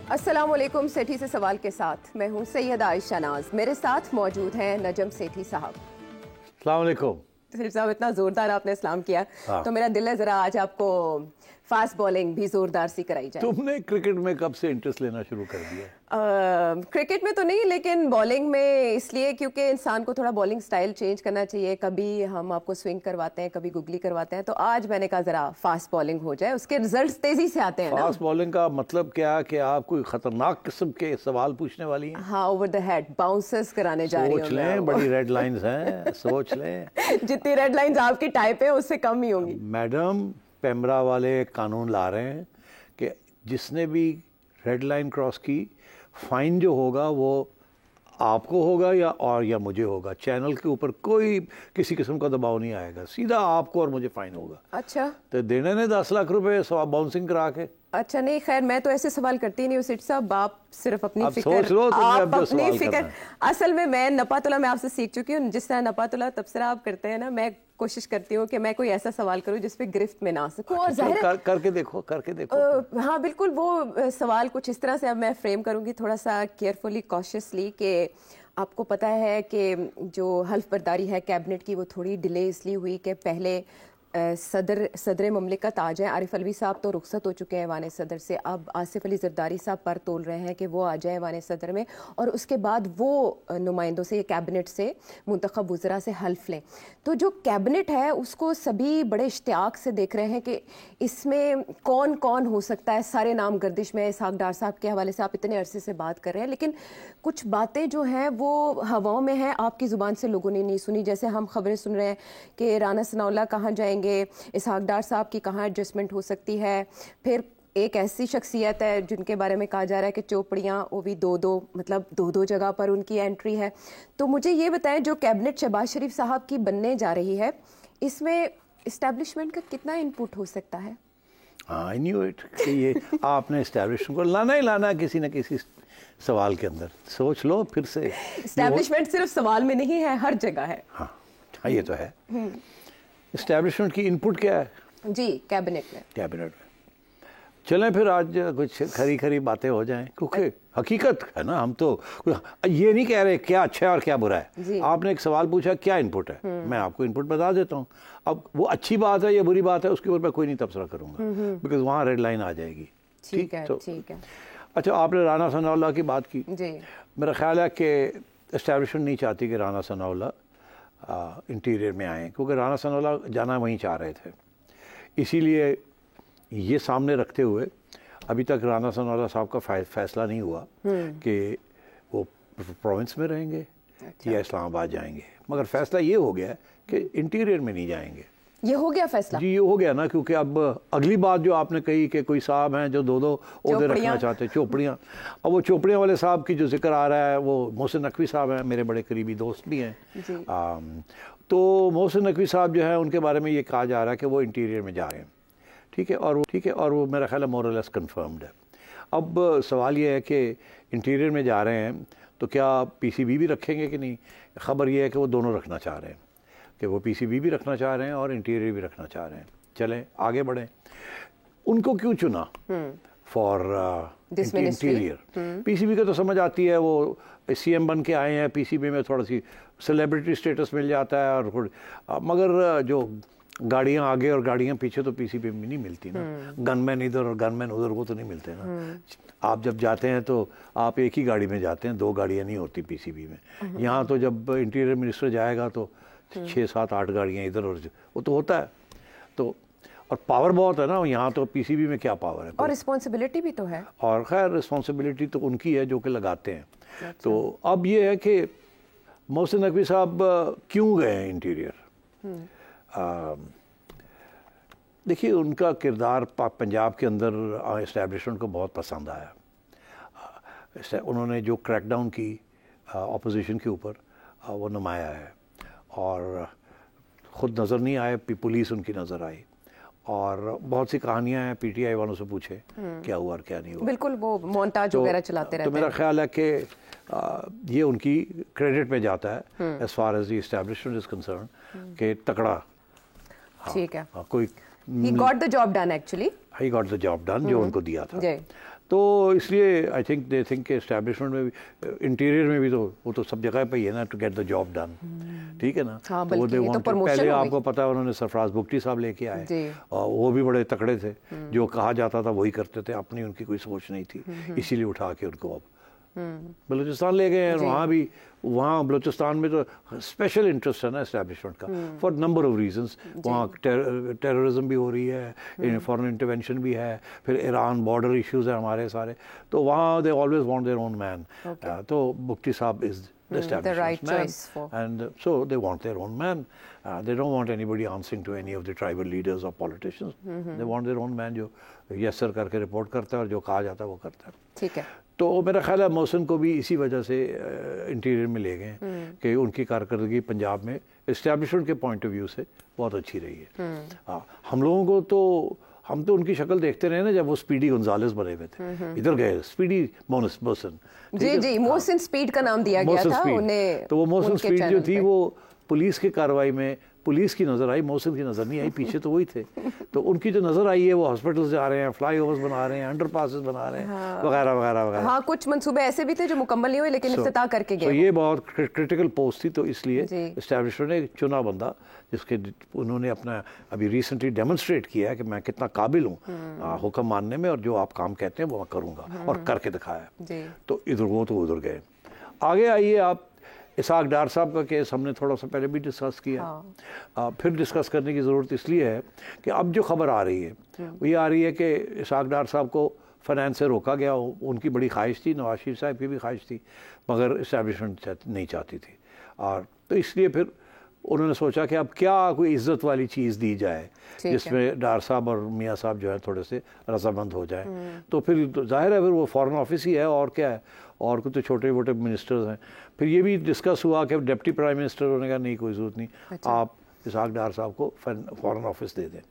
अस्सलाम वालेकुम। सेठी से सवाल के साथ मैं हूं सैयदा आयशा नाज। मेरे साथ मौजूद हैं नजम सेठी साहब। अस्सलाम वालेकुम। सेठी साहब, इतना जोरदार आपने इस्लाम किया तो मेरा दिल है जरा आज आपको फास्ट बॉलिंग भी जोरदार सी कराई जाए। तुमने क्रिकेट में कब से इंटरेस्ट लेना शुरू कर दिया? क्रिकेट में तो नहीं, लेकिन बॉलिंग में इसलिए क्योंकि इंसान को थोड़ा बॉलिंग स्टाइल चेंज करना चाहिए। कभी हम आपको स्विंग करवाते हैं, कभी गुगली करवाते हैं, तो आज मैंने कहा जरा फास्ट बॉलिंग हो जाए, उसके रिजल्ट्स तेजी से आते हैं ना। फास्ट बॉलिंग का मतलब क्या कि आप कोई खतरनाक किस्म के सवाल पूछने वाली हैं? हाँ, ओवर द हेड बाउंसर्स कराने जा रही हूँ। सोच लें, बड़ी रेड लाइंस हैं, सोच लें। जितनी रेड लाइंस आपकी टाइप है उससे कम ही होंगी। मैडम, पेमरा वाले कानून ला रहे हैं कि जिसने भी रेड लाइन क्रॉस की, फाइन जो होगा वो आपको होगा या मुझे होगा। चैनल के ऊपर कोई किसी किस्म का दबाव नहीं आएगा, सीधा आपको और मुझे फाइन होगा। अच्छा, तो देने ने 10 लाख रुपए बाउंसिंग करा के। अच्छा, नहीं खैर, मैं तो ऐसे सवाल करती नहीं हूँ सेठ साहब। आप सिर्फ अपनी फिक्र, सोच लो, आप अपनी फिक्र। असल में मैं नपातुला में आपसे सीख चुकी हूँ। जिस तरह नपातुला तबसरा आप करते हैं ना, मैं कोशिश करती हूँ कि मैं कोई ऐसा सवाल करूँ जिसपे गिरफ्त में ना सकूँ। और जाहिर करके देखो। हाँ बिल्कुल, वो सवाल कुछ इस तरह से अब मैं फ्रेम करूँगी थोड़ा सा केयरफुली, कॉशियसली, कि आपको पता है कि जो हल्फ बर्दारी है कैबिनेट की, वो थोड़ी डिले इसलिए हुई कि पहले सदर ममलिकत आ जाए। आरिफ अलवी साहब तो रुखसत हो चुके हैं ऐवान सदर से, अब आसिफ अली जरदारी साहब पर तोल रहे हैं कि वो आ जाए ऐवान सदर में, और उसके बाद वो नुमाइंदों से, कैबिनेट से, मुंतखब वज़रा से हल्फ लें। तो जो कैबिनेट है उसको सभी बड़े इश्तियाक से देख रहे हैं कि इसमें कौन कौन हो सकता है। सारे नाम गर्दिश में, इसहाक डार साहब के हवाले से आप इतने अरसे से बात कर रहे हैं, लेकिन कुछ बातें जो हैं वो हवाओं में हैं, आपकी ज़ुबान से लोगों ने नहीं सुनी। जैसे हम खबरें सुन रहे हैं कि राना सनाउल्लाह कहाँ जाएंगे, इसहाक डार साहब की कहाँ एडजस्टमेंट हो सकती है। फिर एक ऐसी शख्सियत है जिनके बारे में कहा जा रहा है कि चोपड़ियाँ, वो भी दो जगह पर उनकी एंट्री है। तो मुझे ये बताएं, जो कैबिनेट शहबाज शरीफ साहब की बनने जा रही है, इसमें इस्टेब्लिशमेंट का कितना इनपुट हो सकता है? आई न्यू इट कि ये आपने इस्टेब्लिशमेंट को लाना ही लाना किसी न किसी सवाल के अंदर। सोच लो फिर से। इस्टेब्लिशमेंट सिर्फ सवाल में नहीं है, हर जगह है। हाँ, ये तो है। इस्टेब्लिशमेंट की इनपुट क्या है? जी, कैबिनेट में। चलें फिर आज कुछ खरी खरी बातें हो जाएं, क्योंकि हकीकत है ना। हम तो ये नहीं कह रहे क्या अच्छा है और क्या बुरा है। आपने एक सवाल पूछा क्या इनपुट है, मैं आपको इनपुट बता देता हूँ। अब वो अच्छी बात है या बुरी बात है उसके ऊपर मैं कोई नहीं तबसरा करूँगा, बिकॉज वहाँ रेड लाइन आ जाएगी। ठीक है। अच्छा, आपने राना सनाउल्लाह की बात की जी। मेरा ख्याल है कि एस्टैब्लिशमेंट नहीं चाहती कि राना सनाउल्लाह इंटीरियर में आए, क्योंकि राना सनाउल्लाह जाना वहीं चाह रहे थे। इसीलिए ये सामने रखते हुए अभी तक राना सनाउल्लाह साहब का फैसला नहीं हुआ कि वो प्रोविंस में रहेंगे या इस्लामाबाद जाएंगे, मगर फैसला ये हो गया कि इंटीरियर में नहीं जाएंगे। ये हो गया फैसला? जी, ये हो गया ना, क्योंकि अब अगली बात जो आपने कही कि कोई साहब हैं जो दो ओहदे रखना चाहते हैं, चोपड़ियाँ। अब वो चोपड़ियाँ वाले साहब की जो जिक्र आ रहा है, वो मोहसिन नकवी साहब हैं, मेरे बड़े करीबी दोस्त भी हैं। तो मोहसिन नकवी साहब जो है उनके बारे में ये कहा जा रहा है कि वो इंटीरियर में जा रहे हैं। ठीक है, और वो मेरा ख्याल है मोर और लेस कन्फर्म्ड है। अब सवाल ये है कि इंटीरियर में जा रहे हैं तो क्या पीसीबी भी रखेंगे कि नहीं। ख़बर ये है कि वो दोनों रखना चाह रहे हैं, कि वो पीसीबी भी रखना चाह रहे हैं और इंटीरियर भी रखना चाह रहे हैं। चलें आगे बढ़ें। उनको क्यों चुना फॉर इंटीरियर? पीसीबी का तो समझ आती है, वो सीएम बन के आए हैं, पीसीबी में थोड़ा सी सेलिब्रिटी स्टेटस मिल जाता है, और मगर जो गाड़ियाँ आगे और गाड़ियाँ पीछे तो पीसीबी में नहीं मिलती ना। गनमैन इधर और गनमैन उधर, वो तो नहीं मिलते ना। आप जब जाते हैं तो आप एक ही गाड़ी में जाते हैं, 2 गाड़ियाँ नहीं होती पीसीबी में। यहाँ तो जब इंटीरियर मिनिस्टर जाएगा तो 6, 7, 8 गाड़ियाँ इधर, और वो तो होता है। तो और पावर बहुत है ना यहाँ, तो पीसीबी में क्या पावर है, और रिस्पॉन्सिबिलिटी भी तो है। और खैर रिस्पॉन्सिबिलिटी तो उनकी है जो कि लगाते हैं। तो अब ये है कि मोहसिन नकवी साहब क्यों गए हैं इंटीरियर। देखिए, उनका किरदार पंजाब के अंदर इस्टेब्लिशमेंट को बहुत पसंद आया। उन्होंने जो क्रैकडाउन की अपोजिशन के ऊपर, वो नुमाया है, और ख़ुद नज़र नहीं आए, पुलिस उनकी नज़र आई, और बहुत सी कहानियां हैं, पीटीआई वालों से पूछे क्या हुआ और क्या नहीं हुआ। बिल्कुल, वो मोन्टाज वगैरह चलाते रहते हैं। तो मेरा ख्याल है कि ये उनकी क्रेडिट में जाता है as far as the establishment is concern, कि तकड़ा। ठीक है, कोई he got the job done actually, he got the job done जो उनको दिया था। तो इसलिए आई थिंक दे थिंक के इस्टेब्लिशमेंट में भी, इंटीरियर में भी, तो वो तो सब जगह पे ही है ना, to get the job done, ठीक है ना। हाँ, तो वो दे वांट, पहले आपको पता है उन्होंने सरफराज बुगटी साहब लेके आए और वो भी बड़े तकड़े थे, जो कहा जाता था वही करते थे, अपनी उनकी कोई सोच नहीं थी, इसीलिए उठा के उनको अब बलूचिस्तान ले गए हैं। वहाँ भी, वहाँ बलूचिस्तान में तो स्पेशल इंटरेस्ट है ना एस्टेब्लिशमेंट का, फॉर नंबर ऑफ रीजंस। वहाँ टेररिज्म भी हो रही है, फॉरेन इंटरवेंशन भी है, फिर ईरान बॉर्डर इश्यूज है हमारे सारे, तो वहाँ they always want their own man. तो बुगटी साहब is the right choice for, and so they want their own man. They don't want anybody answering to any of the tribal leaders or politicians. They want their own man जो yes sir करके report करता है और जो कहा जाता है वो करता है। ठीक है। तो मेरा ख्याल है मोहसिन को भी इसी वजह से इंटीरियर में ले गए कि उनकी कारकर्दगी पंजाब में इस्टेब्लिशमेंट के पॉइंट ऑफ व्यू से बहुत अच्छी रही है। हम लोगों को तो, हम तो उनकी शक्ल देखते रहे ना जब वो स्पीडी गोंजालेस बने हुए थे, इधर गए स्पीडी मोहसिन। जी, मोहसिन स्पीड का नाम दिया गया था उन्हें। तो वो मोहसिन स्पीड जो थी वो पुलिस की कार्रवाई में पुलिस की नज़र आई, मोहसिन की नज़र नहीं आई, पीछे तो वही थे। तो उनकी जो नज़र आई है वो हॉस्पिटल जा रहे हैं, फ्लाईओवर्स बना रहे हैं, अंडरपासेस बना रहे हैं, वगैरह वगैरह वगैरह। हाँ, कुछ मंसूबे ऐसे भी थे जो मुकम्मल नहीं हुए लेकिन इफ्तिताह करके गए। तो ये बहुत क्रिटिकल पोस्ट थी, तो इसलिए एस्टैब्लिशमेंट ने चुना बंदा जिसके उन्होंने अपना अभी रिसेंटली डेमोन्स्ट्रेट किया है कि मैं कितना काबिल हूँ हुक्म मानने में, और जो आप काम कहते हैं वो मैं करूँगा, और करके दिखाया। तो इधर वो तो उधर गए। आगे आइए आप, इसहाक डार साहब का केस हमने थोड़ा सा पहले भी डिस्कस किया। फिर डिस्कस करने की ज़रूरत इसलिए है कि अब जो खबर आ रही है वो ये आ रही है कि इसहाक डार साहब को फाइनेंस से रोका गया। उनकी बड़ी ख्वाहिश थी, नवाज शरीफ साहब की भी ख्वाहिश थी, मगर इस्टेब्लिशमेंट नहीं चाहती थी। और तो इसलिए फिर उन्होंने सोचा कि अब क्या कोई इज़्ज़त वाली चीज़ दी जाए जिसमें डार साहब और मियाँ साहब जो है थोड़े से रजामंद हो जाए। तो फिर तो जाहिर है फिर वो फॉरेन ऑफिस ही है, और क्या है, और कुछ तो छोटे मोटे मिनिस्टर्स हैं। फिर ये भी डिस्कस हुआ कि डिप्टी प्राइम मिनिस्टर होने का नहीं, कोई ज़रूरत नहीं, आप इसहाक डार साहब को फॉरेन ऑफिस दे दें।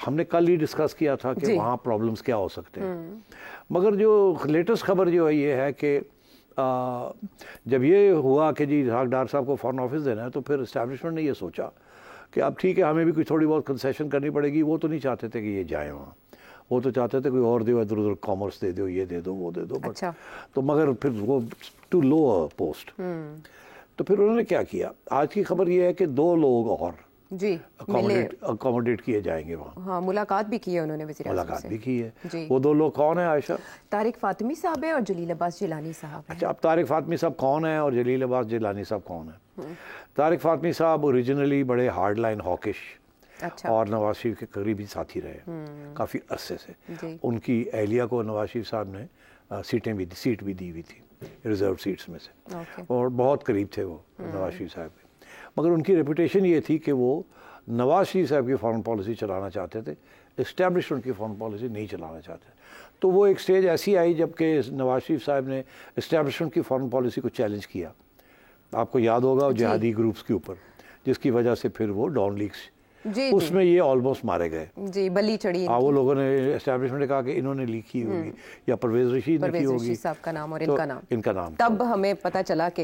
हमने कल ही डिस्कस किया था कि वहाँ प्रॉब्लम्स क्या हो सकते हैं, मगर जो लेटेस्ट खबर जो है ये है कि जब ये हुआ कि जी इसहाक डार साहब को फॉरेन ऑफिस देना है, तो फिर इस्टेब्लिशमेंट ने ये सोचा कि अब ठीक है, हमें भी कोई थोड़ी बहुत कंसेशन करनी पड़ेगी। वो तो नहीं चाहते थे कि ये जाए वहाँ, वो तो चाहते थे कोई और दो, इधर उधर कॉमर्स दे दो, ये दे दो, वो दे दो। अच्छा। तो मगर फिर वो टू लो पोस्ट। तो फिर उन्होंने क्या किया, आज की खबर ये है कि 2 लोग और जी अकोमोडेट किए जाएंगे वहाँ। हाँ, मुलाकात भी की है उन्होंने, मुलाकात भी की है। वो 2 लोग कौन है आयशा? तारिक फातिमी साहब है और जलील अब्बास जिलानी साहब। अच्छा, अब तारिक फातिमी साहब कौन है और जलील अब्बास जिलानी साहब कौन है? तारिक फातिमी साहब ओरिजिनली बड़े हार्ड लाइन हॉकिश और नवाज शरीफ के करीबी साथी रहे काफ़ी अरसे से। उनकी अहलिया को नवाज शरीफ साहब ने सीट भी दी हुई थी रिजर्व सीट्स में से, और बहुत करीब थे वो नवाज शरीफ साहब के। मगर उनकी रेपुटेशन ये थी कि वो नवाज शरीफ साहब की फॉरेन पॉलिसी चलाना चाहते थे, इस्टेब्लिशमेंट की फॉरेन पॉलिसी नहीं चलाना चाहते। तो वो एक स्टेज ऐसी आई जबकि नवाज शरीफ साहब ने इस्टेब्लिशमेंट की फॉरेन पॉलिसी को चैलेंज किया, आपको याद होगा, जिहादी ग्रुप्स के ऊपर, जिसकी वजह से फिर वो डॉन लीग्स उसमें ये ऑलमोस्ट मारे गए जी, बली चढ़ी। वो लोगों ने एस्टेब्लिशमेंट ने कहा कि इन्होंने लीक की होगी या परवेज रशीद ने की होगी, साहब का नाम और तो इनका नाम तब हमें पता चला कि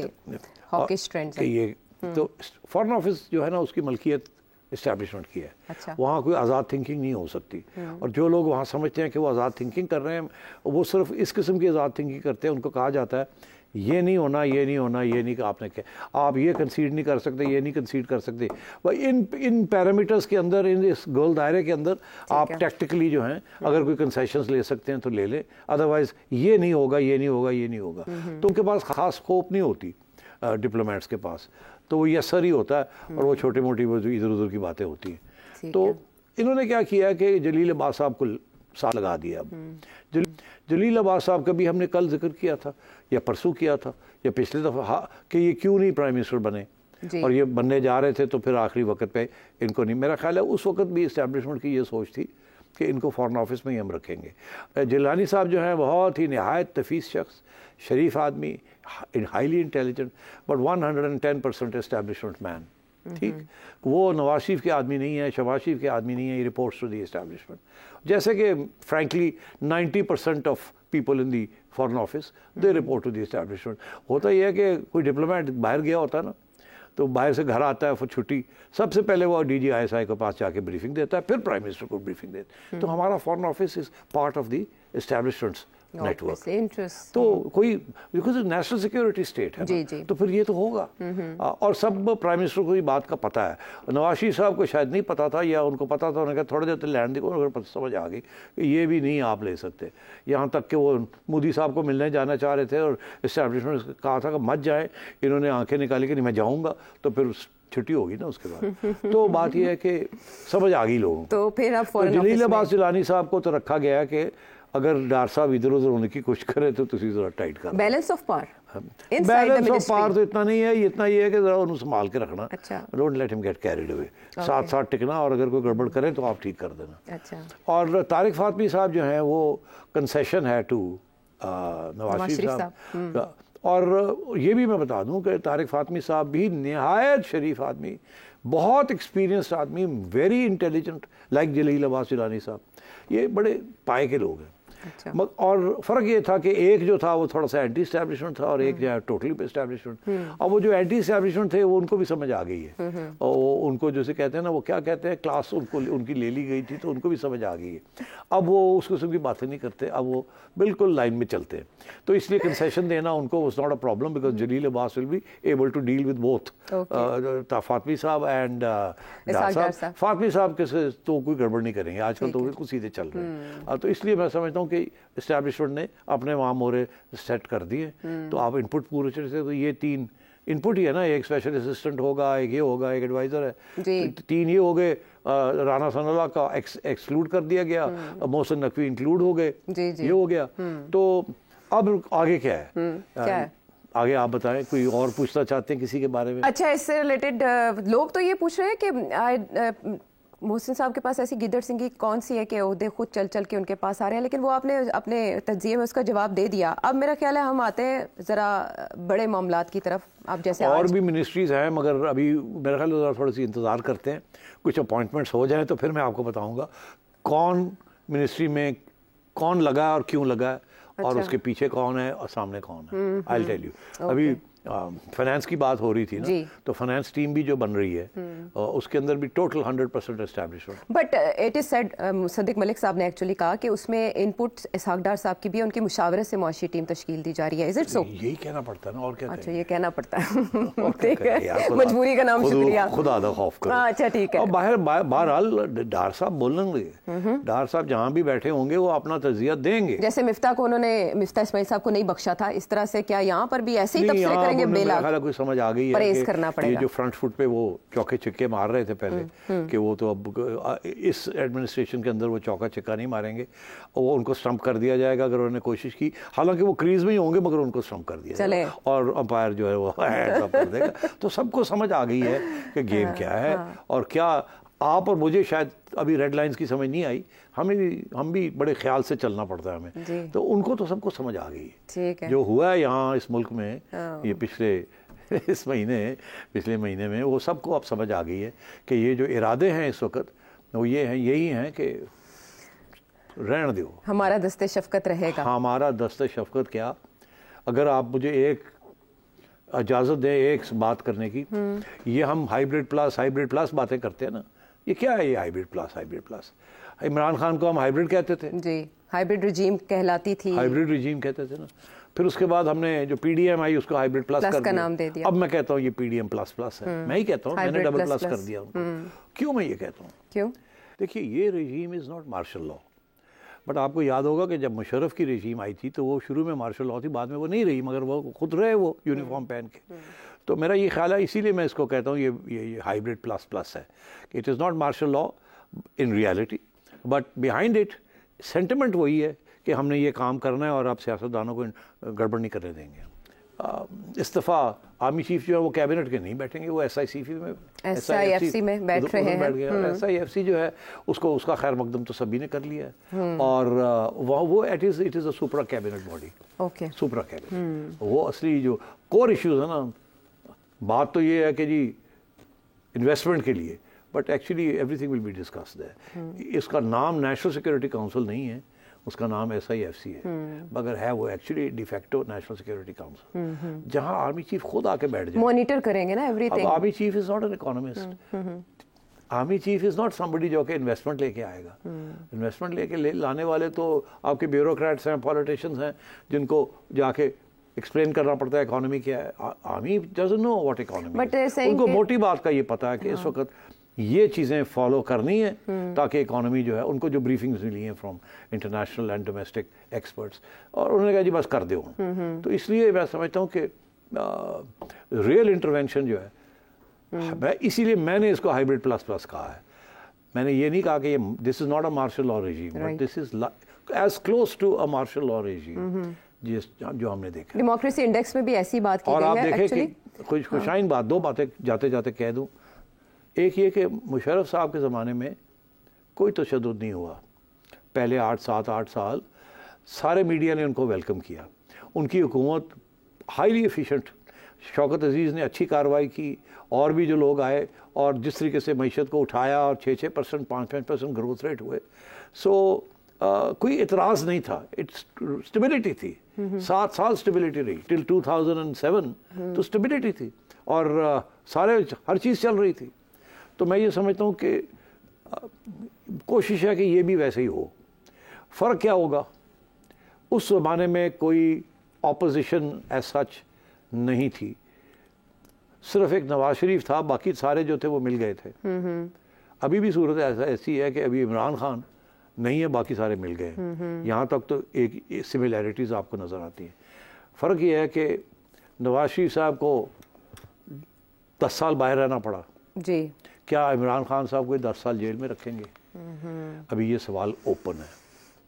हॉकिश ट्रेंड है ये। तो फॉरेन ऑफिस जो है ना उसकी मलकियत इस्टेब्लिशमेंट की है। अच्छा। वहाँ कोई आज़ाद थिंकिंग नहीं हो सकती, और जो लोग वहाँ समझते हैं कि वो आज़ाद थिंकिंग कर रहे हैं, वो सिर्फ इस किस्म की आज़ाद थिंकिंग करते हैं। उनको कहा जाता है ये नहीं होना, ये नहीं होना, ये नहीं, आपने क्या, आप ये कंसीड नहीं कर सकते, ये नहीं कंसीड कर सकते। भाई इन पैरामीटर्स के अंदर, इन इस गोल दायरे के अंदर आप टैक्टिकली जो हैं अगर कोई कंसेशंस ले सकते हैं तो ले लें, अदरवाइज ये नहीं होगा, ये नहीं होगा, ये नहीं होगा। तो उनके पास खास स्कोप नहीं होती डिप्लोमेट्स के पास, तो वो ये असर ही होता है, और वो छोटी मोटी वो इधर उधर की बातें होती हैं। तो इन्होंने क्या किया कि जलील अब्बास साहब को साथ लगा दिया। अब जलील अब्बास साहब का भी हमने कल जिक्र किया था, या परसों किया था, या पिछले दफ़ा, हाँ, कि ये क्यों नहीं प्राइम मिनिस्टर बने, और ये बनने जा रहे थे, तो फिर आखिरी वक्त पे इनको नहीं। मेरा ख्याल है उस वक्त भी इस्टेब्लिशमेंट की ये सोच थी कि इनको फॉरेन ऑफिस में ही हम रखेंगे। जिलानी साहब जो हैं बहुत ही नहायत तफीस शख्स, शरीफ आदमी, highly intelligent, but 110% establishment man. ठीक, वो नवाज शरीफ के आदमी नहीं है, शहबाज शरीफ के आदमी नहीं है, ये रिपोर्ट्स टू द एस्टेब्लिशमेंट। जैसे कि frankly 90% of people in the foreign office they report to the establishment. होता यह है कि कोई डिप्लोमेट बाहर गया होता है ना, तो बाहर से घर आता है फिर छुट्टी, सबसे पहले वो DGISI के पास जाके ब्रीफिंग देता है, फिर प्राइम मिनिस्टर को ब्रीफिंग देता है। तो हमारा foreign office is part of the establishments network. तो कोई बिकॉज नेशनल सिक्योरिटी स्टेट है ना, तो फिर ये तो होगा। और सब प्राइम मिनिस्टर को ये बात का पता है। नवाज शरीफ साहब को शायद नहीं पता था, या उनको पता था, उन्होंने कहा थोड़ा देर लैंड देखो, अगर समझ आ गई कि ये भी नहीं आप ले सकते। यहाँ तक कि वो मोदी साहब को मिलने जाना चाह रहे थे और इस्टेब्लिशमेंट कहा था कि मत जाए, इन्होंने आंखें निकाली कि नहीं मैं जाऊँगा, तो फिर छुट्टी होगी ना उसके बाद। तो बात यह है कि समझ आ गई लोगों को। तो फिर अब जलील अब्बास जिलानी साहब को तो रखा गया कि अगर डार साहब इधर उधर होने की कोशिश करे तो तुसी जरा टाइट कर। Balance of power, balance of power तो इतना नहीं है, इतना ये है कि जरा उन्हें संभाल के रखना। Don't let him get carried away, साथ साथ टिकना, और अगर कोई गड़बड़ करे तो आप ठीक कर देना। और तारिक फातमी साहब जो हैं वो कंसेशन है टू नवाज शरीफ साहब। और ये भी मैं बता दूं कि तारिक फातमी साहब भी निहायत शरीफ आदमी, बहुत एक्सपीरियंस्ड आदमी, वेरी इंटेलिजेंट, लाइक जलील अब्बास जिलानी साहब, ये बड़े पाए के लोग हैं। और फ़र्क ये था कि एक जो था वो थोड़ा सा एंटी एस्टैब्लिशमेंट था, और एक जो है टोटली एस्टैब्लिशमेंट। अब वो जो एंटी एस्टैब्लिशमेंट थे वो उनको भी समझ आ गई है, और उनको जैसे कहते हैं ना, वो क्या कहते हैं, क्लास उनको उनकी ले ली गई थी, तो उनको भी समझ आ गई है। अब वो उस किस्म की बातें नहीं करते, अब वो बिल्कुल लाइन में चलते हैं। तो इसलिए कंसेशन देना उनको was not a problem, because Jalil Abbas will be able to deal with both Fatmi sahab and डार साहब। फातमी साहब के से तो कोई गड़बड़ नहीं करेंगे, आजकल तो बिल्कुल सीधे चल रहे हैं। तो इसलिए मैं समझता हूँ कि एस्टैब्लिशमेंट ने अपने वहाँ मोरे सेट कर दिए। तो आप इनपुट पूरे से, तो ये 3 इनपुट ही है ना, एक स्पेशल असिस्टेंट होगा, एक ये होगा, एक एडवाइजर है, 3 ये हो गए। राना सनाउल्लाह का एक्सक्लूड कर दिया गया, मोहसिन नकवी इंक्लूड हो गए, ये हो गया। तो अब आगे क्या है? क्या है आगे आप बताएं, कोई और पूछना चाहते हैं किसी के बारे में? अच्छा, इससे रिलेटेड लोग तो ये पूछ रहे हैं कि मोहसिन साहब के पास ऐसी गिदड़ सिंगी कौन सी है कि ओहदे खुद चल चल के उनके पास आ रहे हैं, लेकिन वो आपने अपने तज्जिए में उसका जवाब दे दिया। अब मेरा ख्याल है हम आते हैं ज़रा बड़े मामलात की तरफ। आप जैसे और भी मिनिस्ट्रीज़ हैं, मगर अभी मेरा ख्याल है थोड़ी सी इंतज़ार करते हैं, कुछ अपॉइंटमेंट्स हो जाएँ तो फिर मैं आपको बताऊँगा कौन मिनिस्ट्री में कौन लगा है और क्यों लगा है, और उसके पीछे कौन है और सामने कौन है। I will tell you. अभी फाइनेंस की बात हो रही थी ना, तो फाइनेंस टीम भी जो बन रही है उसके अंदर भी total 100% establishment. But it is said, Sadiq Malik साहब ने एक्चुअली कहा कि उसमें इनपुट इसहाक डार साहब की भी उनकी मुशावरे से मुआशी टीम तशकील दी जा रही है। Is it so? यही कहना पड़ता है ना, और क्या? अच्छा, ये कहना पड़ता है। मजबूरी का नाम, शुक्रिया, खुदा दा खौफ करो। अच्छा ठीक है। और बहरहाल डार साहब बोलेंगे, डार साहब जहाँ भी बैठे होंगे वो अपना तज़िया देंगे। जैसे मिफ्ता को उन्होंने, मिफ्ता इस्माइल साहब को नहीं बख्शा था, इस तरह से क्या यहाँ पर भी ऐसे ही तबसरे करेंगे? कोई समझ आ गई है कि करना पड़ेगा। ये जो फ्रंट फुट पे वो चौके छिक्के मार रहे थे पहले, कि वो तो अब इस एडमिनिस्ट्रेशन के अंदर वो चौका छिक्का नहीं मारेंगे, वो उनको स्टंप कर दिया जाएगा अगर उन्होंने कोशिश की। हालांकि वो क्रीज में ही होंगे, मगर उनको स्टंप कर दिया जाएगा और अंपायर जो है वो कर देगा। तो सबको समझ आ गई है कि गेम क्या है और क्या। आप और मुझे शायद अभी रेड लाइंस की समझ नहीं आई, हम भी बड़े ख्याल से चलना पड़ता है हमें, तो उनको तो सबको समझ आ गई है। जो हुआ है यहाँ इस मुल्क में ये पिछले महीने में वो सबको अब समझ आ गई है कि ये जो इरादे हैं इस वक्त वो ये हैं, यही हैं कि रहने दो, हमारा दस्ते शफकत रहेगा। हमारा दस्ते शफकत क्या, अगर आप मुझे एक इजाज़त दें एक बात करने की, ये हम हाइब्रिड प्लस बातें करते हैं ना, ये क्या है? ये हाइब्रिड प्लस इमरान खान को हम हाइब्रिड कहते थे जी, हाइब्रिड रिजीम कहलाती थी, हाइब्रिड रिजीम कहते थे ना। फिर उसके बाद हमने जो पीडीएम आई उसको हाइब्रिड प्लस का नाम दे दिया। अब मैं कहता हूँ ये पीडीएम प्लस है। मैं ही कहता हूँ, मैंने डबल प्लस कर दिया उनको। क्यों मैं ये कहता हूँ? क्यों? देखिए, ये regime is not martial law, but आपको याद होगा कि जब मुशर्रफ की रजीम आई थी तो वो शुरू में मार्शल लॉ थी, बाद में वो नहीं रही, मगर वो खुद रहे वो यूनिफॉर्म पहन के। तो मेरा ये ख्याल है, इसीलिए मैं इसको कहता हूँ ये हाइब्रिड प्लस है। It is not martial law in reality, but behind it sentiment वही है कि हमने ये काम करना है और आप सियासतदानों को गड़बड़ नहीं करने देंगे। इस्तीफ़ा आर्मी चीफ जो है वो कैबिनेट के नहीं बैठेंगे, वो SIFC में बैठ रहे हैं। SIFC जो है उसको उसका खैर मकदम तो सभी ने कर लिया है, और वो it is a supra cabinet body, supra cabinet. वो असली जो कोर इश्यूज है ना, बात तो ये है कि जी इन्वेस्टमेंट के लिए, but actually everything will be discussed है। इसका नाम नेशनल सिक्योरिटी काउंसिल नहीं है, उसका नाम SIFC है, मगर है वो actually de facto national security council, जहां आर्मी चीफ खुद आके बैठ जाए, मॉनिटर करेंगे ना everything. Army chief is not an economist, army chief is not somebody जो कि इन्वेस्टमेंट लेके आएगा। इन्वेस्टमेंट लाने वाले तो आपके ब्यूरोक्रेट्स हैं, पॉलिटिशियंस हैं, जिनको जाके एक्सप्लेन करना पड़ता है इकोनॉमी क्या है। Army doesn't know what economy. उनको मोटी बात का ये पता है कि इस वक्त ये चीज़ें फॉलो करनी है ताकि इकोनॉमी जो है, उनको जो ब्रीफिंग्स मिली हैं from international and domestic experts, और उन्होंने कहा जी बस कर दो। तो इसलिए मैं समझता हूँ कि रियल इंटरवेंशन जो है, मैं इसीलिए मैंने इसको हाइब्रिड प्लस प्लस कहा है। मैंने ये नहीं कहा कि this is not a martial law regime, but this is as close to a martial law regime जो हमने देखा। डेमोक्रेसी इंडेक्स में भी ऐसी बात की गई है। और आप देखें कि कुछ खुशाइन बात, दो बातें जाते जाते कह दूं। एक ये कि मुशर्रफ साहब के ज़माने में कोई तशद्दुद नहीं हुआ। पहले 8 साल सारे मीडिया ने उनको वेलकम किया। उनकी हुकूमत हाईली एफिशिएंट, शौकत अजीज़ ने अच्छी कार्रवाई की, और भी जो लोग आए, और जिस तरीके से मईशत को उठाया, और 6% 5% ग्रोथ रेट हुए। सो कोई इतराज़ नहीं था। इट्स स्टेबिलिटी थी। 7 साल स्टेबिलिटी रही टिल 2007। तो स्टेबिलिटी थी, और सारे हर चीज़ चल रही थी। तो मैं ये समझता हूँ कि कोशिश है कि ये भी वैसे ही हो। फ़र्क क्या होगा, उस ज़माने में कोई ऑपोजिशन एज सच नहीं थी, सिर्फ एक नवाज शरीफ था, बाकी सारे जो थे वो मिल गए थे। अभी भी सूरत ऐसी है कि अभी इमरान खान नहीं है, बाकी सारे मिल गए। यहाँ तक तो एक सिमिलैरिटीज़ आपको नज़र आती हैं। फ़र्क ये है कि नवाज शरीफ साहब को 10 साल बाहर रहना पड़ा जी। क्या इमरान खान साहब को 10 साल जेल में रखेंगे? अभी ये सवाल ओपन है,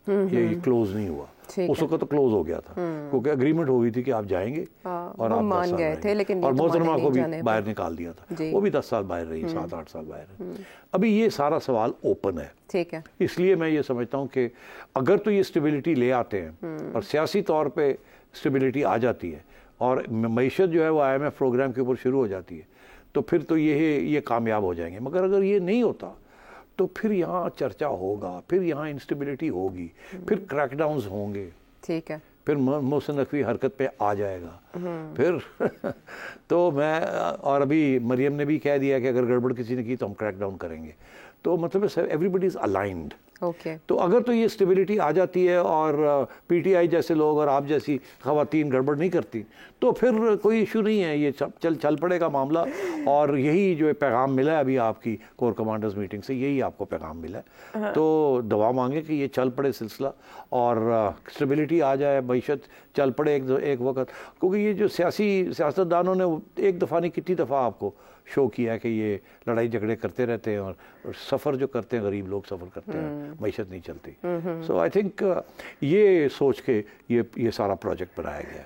ये क्लोज नहीं हुआ। उस वक्त तो क्लोज हो गया था, क्योंकि अग्रीमेंट हो गई थी कि आप जाएंगे, और आप मान गए थे, लेकिन और मोहतरमा को भी बाहर निकाल दिया था, वो भी 10 साल बाहर रही, 7-8 साल बाहर। अभी ये सारा सवाल ओपन है, ठीक है। इसलिए मैं ये समझता हूँ कि अगर तो ये स्टेबिलिटी ले आते हैं और सियासी तौर पर स्टेबिलिटी आ जाती है, और मईशत जो है वो IMF प्रोग्राम के ऊपर शुरू हो जाती है, तो फिर तो ये कामयाब हो जाएंगे। मगर अगर ये नहीं होता तो फिर यहाँ चर्चा होगा, फिर यहाँ इंस्टेबिलिटी होगी, फिर क्रैकडाउन्स होंगे, ठीक है, फिर मोहसिन नकवी हरकत पे आ जाएगा फिर तो मैं, और अभी मरियम ने भी कह दिया कि अगर गड़बड़ किसी ने की तो हम क्रैकडाउन करेंगे। तो मतलब एवरीबडी इज अलाइंड। Okay. तो अगर तो ये स्टेबिलिटी आ जाती है, और PTI जैसे लोग और आप जैसी ख़वातीन गड़बड़ नहीं करती, तो फिर कोई इशू नहीं है, ये चल पड़ेगा मामला। और यही जो पैगाम मिला है अभी आपकी कोर कमांडर्स मीटिंग से, यही आपको पैगाम मिला है। तो दुआ मांगे कि ये चल पड़े सिलसिला, और स्टेबिलिटी आ जाए, मईशत चल पड़े एक वक्त। क्योंकि ये जो सियासतदानों ने एक दफ़ा नहीं कितनी दफ़ा आपको शो किया है कि ये लड़ाई झगड़े करते रहते हैं, और सफ़र जो करते हैं, गरीब लोग सफ़र करते हैं, मईशत नहीं चलती। सो आई थिंक ये सोच के ये सारा प्रोजेक्ट बनाया गया है।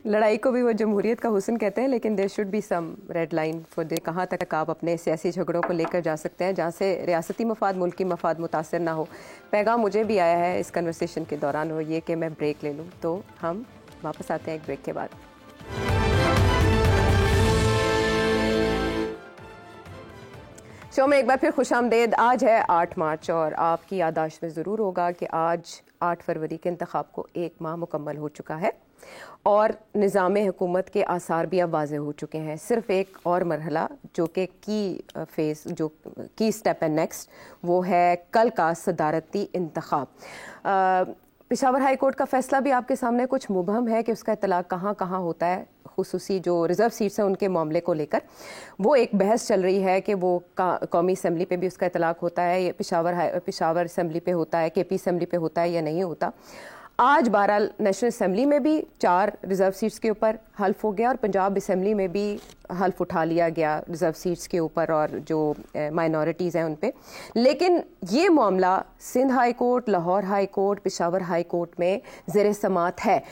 लड़ाई को भी वो जमहूरियत का हुस्न कहते हैं, लेकिन there should be some red line for they, कहाँ तक आप अपने सियासी झगड़ों को लेकर जा सकते हैं जहाँ से रियासती मफाद, मुल्की मफाद मुतासर ना हो। पैगाम मुझे भी आया है इस कन्वर्सेशन के दौरान, वो ये कि मैं ब्रेक ले लूँ। तो हम वापस आते हैं एक ब्रेक के बाद। शो में एक बार फिर खुशामदेद। आज है 8 मार्च, और आपकी याददाश्त में ज़रूर होगा कि आज 8 फरवरी के इंतखाब को 1 माह मुकम्मल हो चुका है, और निज़ाम हुकूमत के आसार भी अब वाज़े हो चुके हैं। सिर्फ एक और मरहला जो कि की स्टेप है नेक्स्ट, वो है कल का सदारती इंतखाब। पेशावर हाई कोर्ट का फैसला भी आपके सामने कुछ मुबहम है कि उसका इतलाक़ कहाँ कहाँ होता है, खुसूसी जो रिज़र्व सीट्स हैं उनके मामले को लेकर वो एक बहस चल रही है कि वो कौमी असम्बली पे भी उसका इतलाक़ होता है, ये पेशावर असम्बली पे होता है, KP असम्बली पे होता है या नहीं होता। आज बहरहाल नेशनल असम्बली में भी 4 रिज़र्व सीट्स के ऊपर हल्फ हो गया, और पंजाब असम्बली में भी हल्फ उठा लिया गया रिज़र्व सीट्स के ऊपर, और जो माइनॉरिटीज़ हैं उन पे। लेकिन ये मामला Sindh high court, Lahore high court, Peshawar high court में ज़ेर समात है।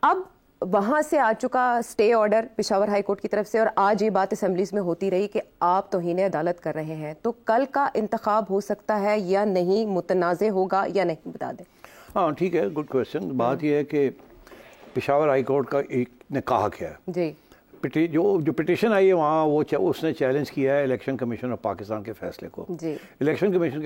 अब वहाँ से आ चुका stay order Peshawar high court की तरफ से, और आज ये बात असम्बलीज़ में होती रही कि आप तौहीन अदालत कर रहे हैं। तो कल का इंतखाब हो सकता है या नहीं, मुतनाज़े होगा या नहीं, बता दें। हाँ ठीक है, गुड क्वेश्चन। बात यह है कि पेशावर हाई कोर्ट का एक ने कहा क्या है जी, जो पिटिशन आई है वहाँ वो उसने चैलेंज किया है इलेक्शन कमीशन ऑफ पाकिस्तान के फैसले को। इलेक्शन कमीशन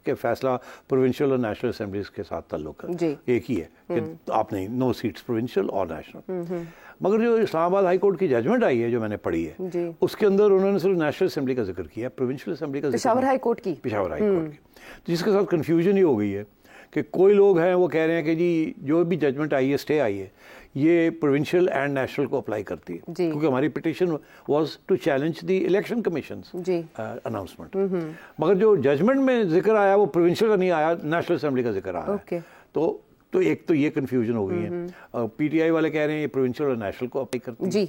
के फैसला प्रोविंशियल और नेशनल असेंबलीज के साथ ताल्लुक है, एक ही है कि आपने नो सीट्स प्रोविंशियल और नेशनल। मगर जो इस्लामाबाद हाई कोर्ट की जजमेंट आई है जो मैंने पढ़ी है उसके अंदर उन्होंने सिर्फ नेशनल असेंबली का जिक्र किया, प्रोविंशियल असेंबली का जिक्र पेशावर हाई कोर्ट की तो जिसके साथ कन्फ्यूजन ही हो गई है कि कोई लोग हैं वो कह रहे हैं कि जी जो भी जजमेंट आई है, स्टे आई है, ये प्रोविंशियल एंड नेशनल को अप्लाई करती है, क्योंकि हमारी petition was to challenge the election commission announcement. मगर जो जजमेंट में जिक्र आया वो प्रोविंशियल का नहीं आया, नेशनल असेंबली का जिक्र आया है। तो एक तो ये कंफ्यूजन हो गई है। पीटीआई वाले कह रहे हैं ये प्रोविंशियल और नेशनल को अप्लाई करती है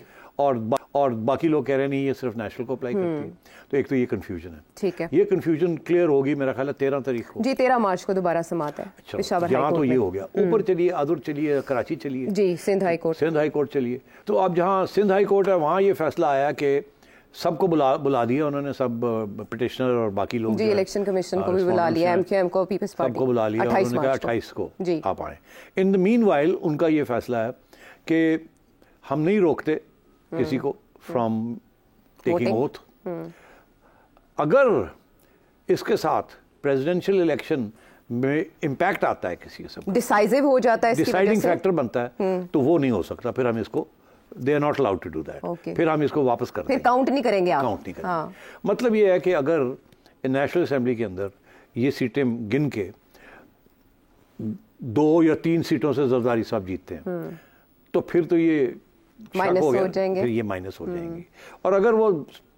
और बाकी लोग कह रहे हैं नहीं ये सिर्फ नेशनल को अप्लाई करती है। तो एक तो ये कंफ्यूजन है। ठीक है, ये कंफ्यूजन क्लियर होगी मेरा ख्याल है 13 तारीख को। जी 13 मार्च को दोबारा समात है। अच्छा, यहाँ तो ये हो गया। ऊपर चलिए, आदुर चलिए, कराची चलिए, जी Sindh high court, Sindh high court चलिए। तो अब जहाँ सिंध हाई कोर्ट है वहाँ ये फैसला आया कि सबको बुला दिया उन्होंने, सब पिटिशनर और बाकी लोग जी, इलेक्शन कमीशन को भी बुला लिया, एमक्यूएम को, पीपल्स पार्टी सबको बुला लिया। उन्होंने कहा 28 को आप आए। इन द मीनवाइल उनका ये फैसला है कि हम नहीं रोकते किसी को फ्रॉम टेकिंग ओथ। अगर इसके साथ प्रेसिडेंशियल इलेक्शन में इम्पैक्ट आता है किसी से, डिसाइसिव हो जाता है, डिसाइडिंग फैक्टर बनता है, तो वो नहीं हो सकता। फिर हम इसको they are not allowed to do that. फिर हम इसको वापस कर देंगे, फिर काउंट नहीं करेंगे आप। काउंट नहीं करेंगे। मतलब ये है कि अगर नेशनल असेंबली के अंदर ये सीटें गिन के 2 या 3 सीटों से जरदारी साहब जीतते हैं तो फिर तो ये माइनस हो जाएंगे, फिर ये माइनस हो जाएंगी। और अगर वो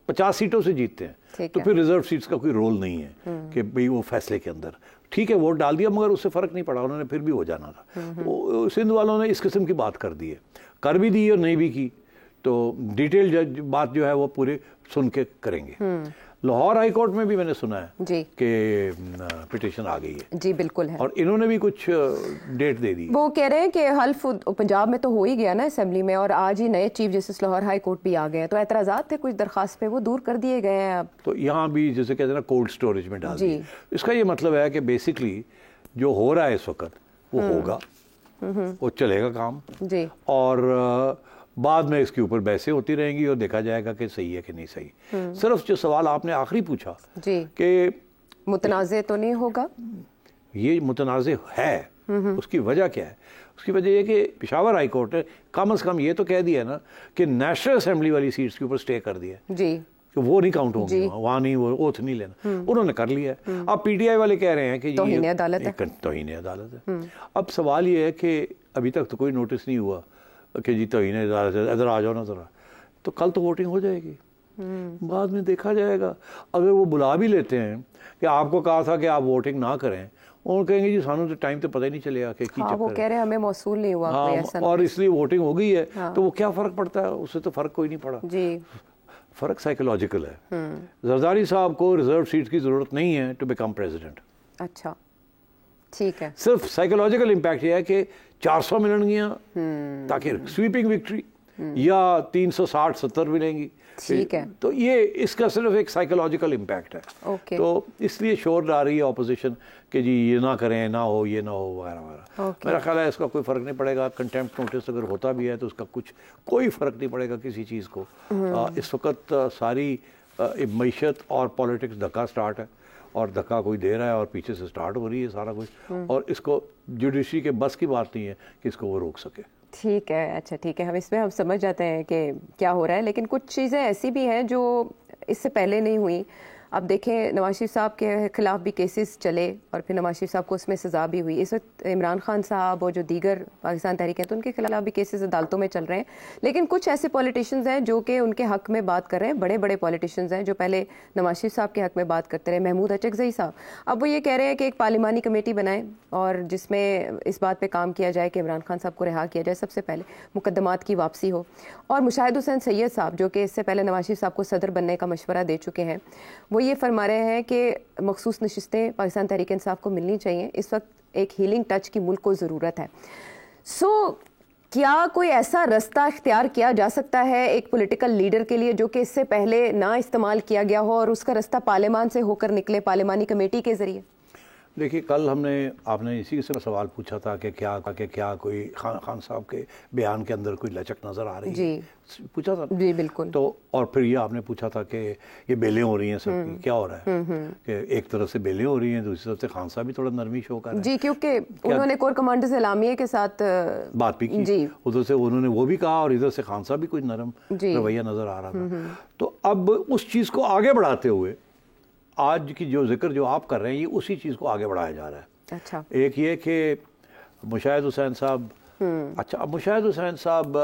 50 सीटों से जीतते हैं तो फिर रिजर्व सीट्स का कोई रोल नहीं है कि भाई वो फैसले के अंदर ठीक है वोट डाल दिया मगर उससे फर्क नहीं पड़ा, उन्होंने फिर भी हो जाना था। सिंध वालों ने इस किस्म की बात कर दी है, कर भी दी और नहीं भी की। तो डिटेल बात जो है वो पूरे सुन के करेंगे। लाहौर हाई कोर्ट में भी मैंने सुना है कि पिटिशन आ गई है। जी बिल्कुल है, और इन्होंने भी कुछ डेट दे दी। वो कह रहे हैं कि हल्फ पंजाब में तो हो ही गया ना असेंबली में, और आज ही नए chief justice Lahore high court भी आ गए हैं, तो एतराज़ात थे कुछ दरखास्त पे, वो दूर कर दिए गए हैं अब। तो यहाँ भी जैसे कहते हैं ना कोल्ड स्टोरेज में डाल दिए। इसका ये मतलब है कि बेसिकली जो हो रहा है इस वक्त वो होगा, वो चलेगा काम जी, और बाद में इसके ऊपर बहसें होती रहेंगी और देखा जाएगा कि सही है कि नहीं सही। सिर्फ जो सवाल आपने आखिरी पूछा जी कि मुतनाज़े तो नहीं होगा, ये मुतनाज़े है, उसकी वजह क्या है? उसकी वजह ये कि पेशावर हाई कोर्ट ने कम से कम ये तो कह दिया ना कि नेशनल असेंबली वाली सीट्स के ऊपर स्टे कर दिया जी, कि वो नहीं काउंट होंगी, वहाँ नहीं, वो ओथ नहीं लेना, उन्होंने कर लिया। अब पीटीआई वाले कह रहे हैं कि तौहीन अदालत है। अब सवाल ये है कि अभी तक तो कोई नोटिस नहीं हुआ कि जी तौहीन अदालत है, इधर आ जाओ ना ज़रा, तो कल तो वोटिंग हो जाएगी, बाद में देखा जाएगा। अगर वो बुला भी लेते हैं कि आपको कहा था कि आप वोटिंग ना करें, और कहेंगे जी सानू तो टाइम तो पता ही नहीं चलेगा कि वो कह रहे हैं हमें मौसूल नहीं हुआ और इसलिए वोटिंग हो गई है। तो वो क्या फ़र्क पड़ता है? उससे तो फ़र्क कोई नहीं पड़ा जी। फ़र्क साइकोलॉजिकल है। जरदारी साहब को रिजर्व सीट की ज़रूरत नहीं है टू बिकम प्रेसिडेंट। अच्छा ठीक है, सिर्फ साइकोलॉजिकल इम्पैक्ट ये है कि 400 मिलनगियां ताकि स्वीपिंग विक्ट्री या 360-70 मिलेंगी, ठीक है। तो ये इसका सिर्फ एक साइकोलॉजिकल इम्पैक्ट है। तो इसलिए शोर आ रही है ऑपोजिशन कि जी ये ना करें, ना हो, ये ना हो, वगैरह वगैरह। मेरा ख्याल है इसका कोई फ़र्क नहीं पड़ेगा। कंटेम्प्ट नोटिस अगर होता भी है तो उसका कोई फ़र्क नहीं पड़ेगा किसी चीज़ को। इस वक्त सारी मईशत और पॉलिटिक्स धक्का स्टार्ट है, और धक्का कोई दे रहा है और पीछे से स्टार्ट हो रही है सारा कुछ, और इसको जुडिशरी के बस की बात नहीं है कि इसको वो रोक सके। ठीक है, अच्छा ठीक है, हम इसमें हम समझ जाते हैं कि क्या हो रहा है, लेकिन कुछ चीज़ें ऐसी भी हैं जो इससे पहले नहीं हुई। अब देखें नवाज शरीफ साहब के खिलाफ भी केसेस चले और फिर नवाज शरीफ साहब को उसमें सज़ा भी हुई। इस वक्त इमरान खान साहब और जो दीगर पाकिस्तान तहरीक हैं तो उनके खिलाफ भी केसेस अदालतों में चल रहे हैं। लेकिन कुछ ऐसे पॉलिटिशियंस हैं जो कि उनके हक़ में बात कर रहे हैं, बड़े बड़े पॉलिटिशियंस हैं जो पहले नवाज शरीफ साहब के हक़ में बात करते रहे, महमूद अचकज़ई साहब। अब वो ये कह रहे हैं कि एक पार्लिमानी कमेटी बनाएं और जिसमें इस बात पर काम किया जाए कि इमरान खान साहब को रिहा किया जाए, सबसे पहले मुकदमात की वापसी हो। और मुशाहिद हुसैन सैयद साहब जो कि इससे पहले नवाज शरीफ साहब को सदर बनने का मशवरा दे चुके हैं, वो ये फरमा रहे हैं कि मखसूस नशिस्तें पाकिस्तान तहरीक इंसाफ को मिलनी चाहिए। इस वक्त एक हीलिंग टच की मुल्क को ज़रूरत है। क्या कोई ऐसा रास्ता इख्तियार किया जा सकता है एक पॉलिटिकल लीडर के लिए जो कि इससे पहले ना इस्तेमाल किया गया हो और उसका रास्ता पार्लियामान से होकर निकले, पार्लियामानी कमेटी के जरिए? देखिए कल आपने इसी से सवाल पूछा था कि क्या कोई खान साहब के बयान के अंदर कोई लचक नज़र आ रही है, पूछा था जी बिल्कुल। तो और फिर ये आपने पूछा था कि ये बेलें हो रही हैं सबकी, क्या हो रहा है कि एक तरफ से बेलें हो रही हैं, दूसरी तरफ से खान साहब भी थोड़ा नरमी शो कर रहे हैं। जी, क्योंकि उन्होंने कोर कमांडर से लामिया के साथ बात भी की, उधर से उन्होंने वो भी कहा और इधर से खान साहब भी कोई नरम रवैया नज़र आ रहा था। तो अब उस चीज़ को आगे बढ़ाते हुए आज की जो जिक्र जो आप कर रहे हैं, ये उसी चीज़ को आगे बढ़ाया जा रहा है। अच्छा, एक ये कि मुशाहिद हुसैन साहब, अच्छा अब मुशाहिद हुसैन साहब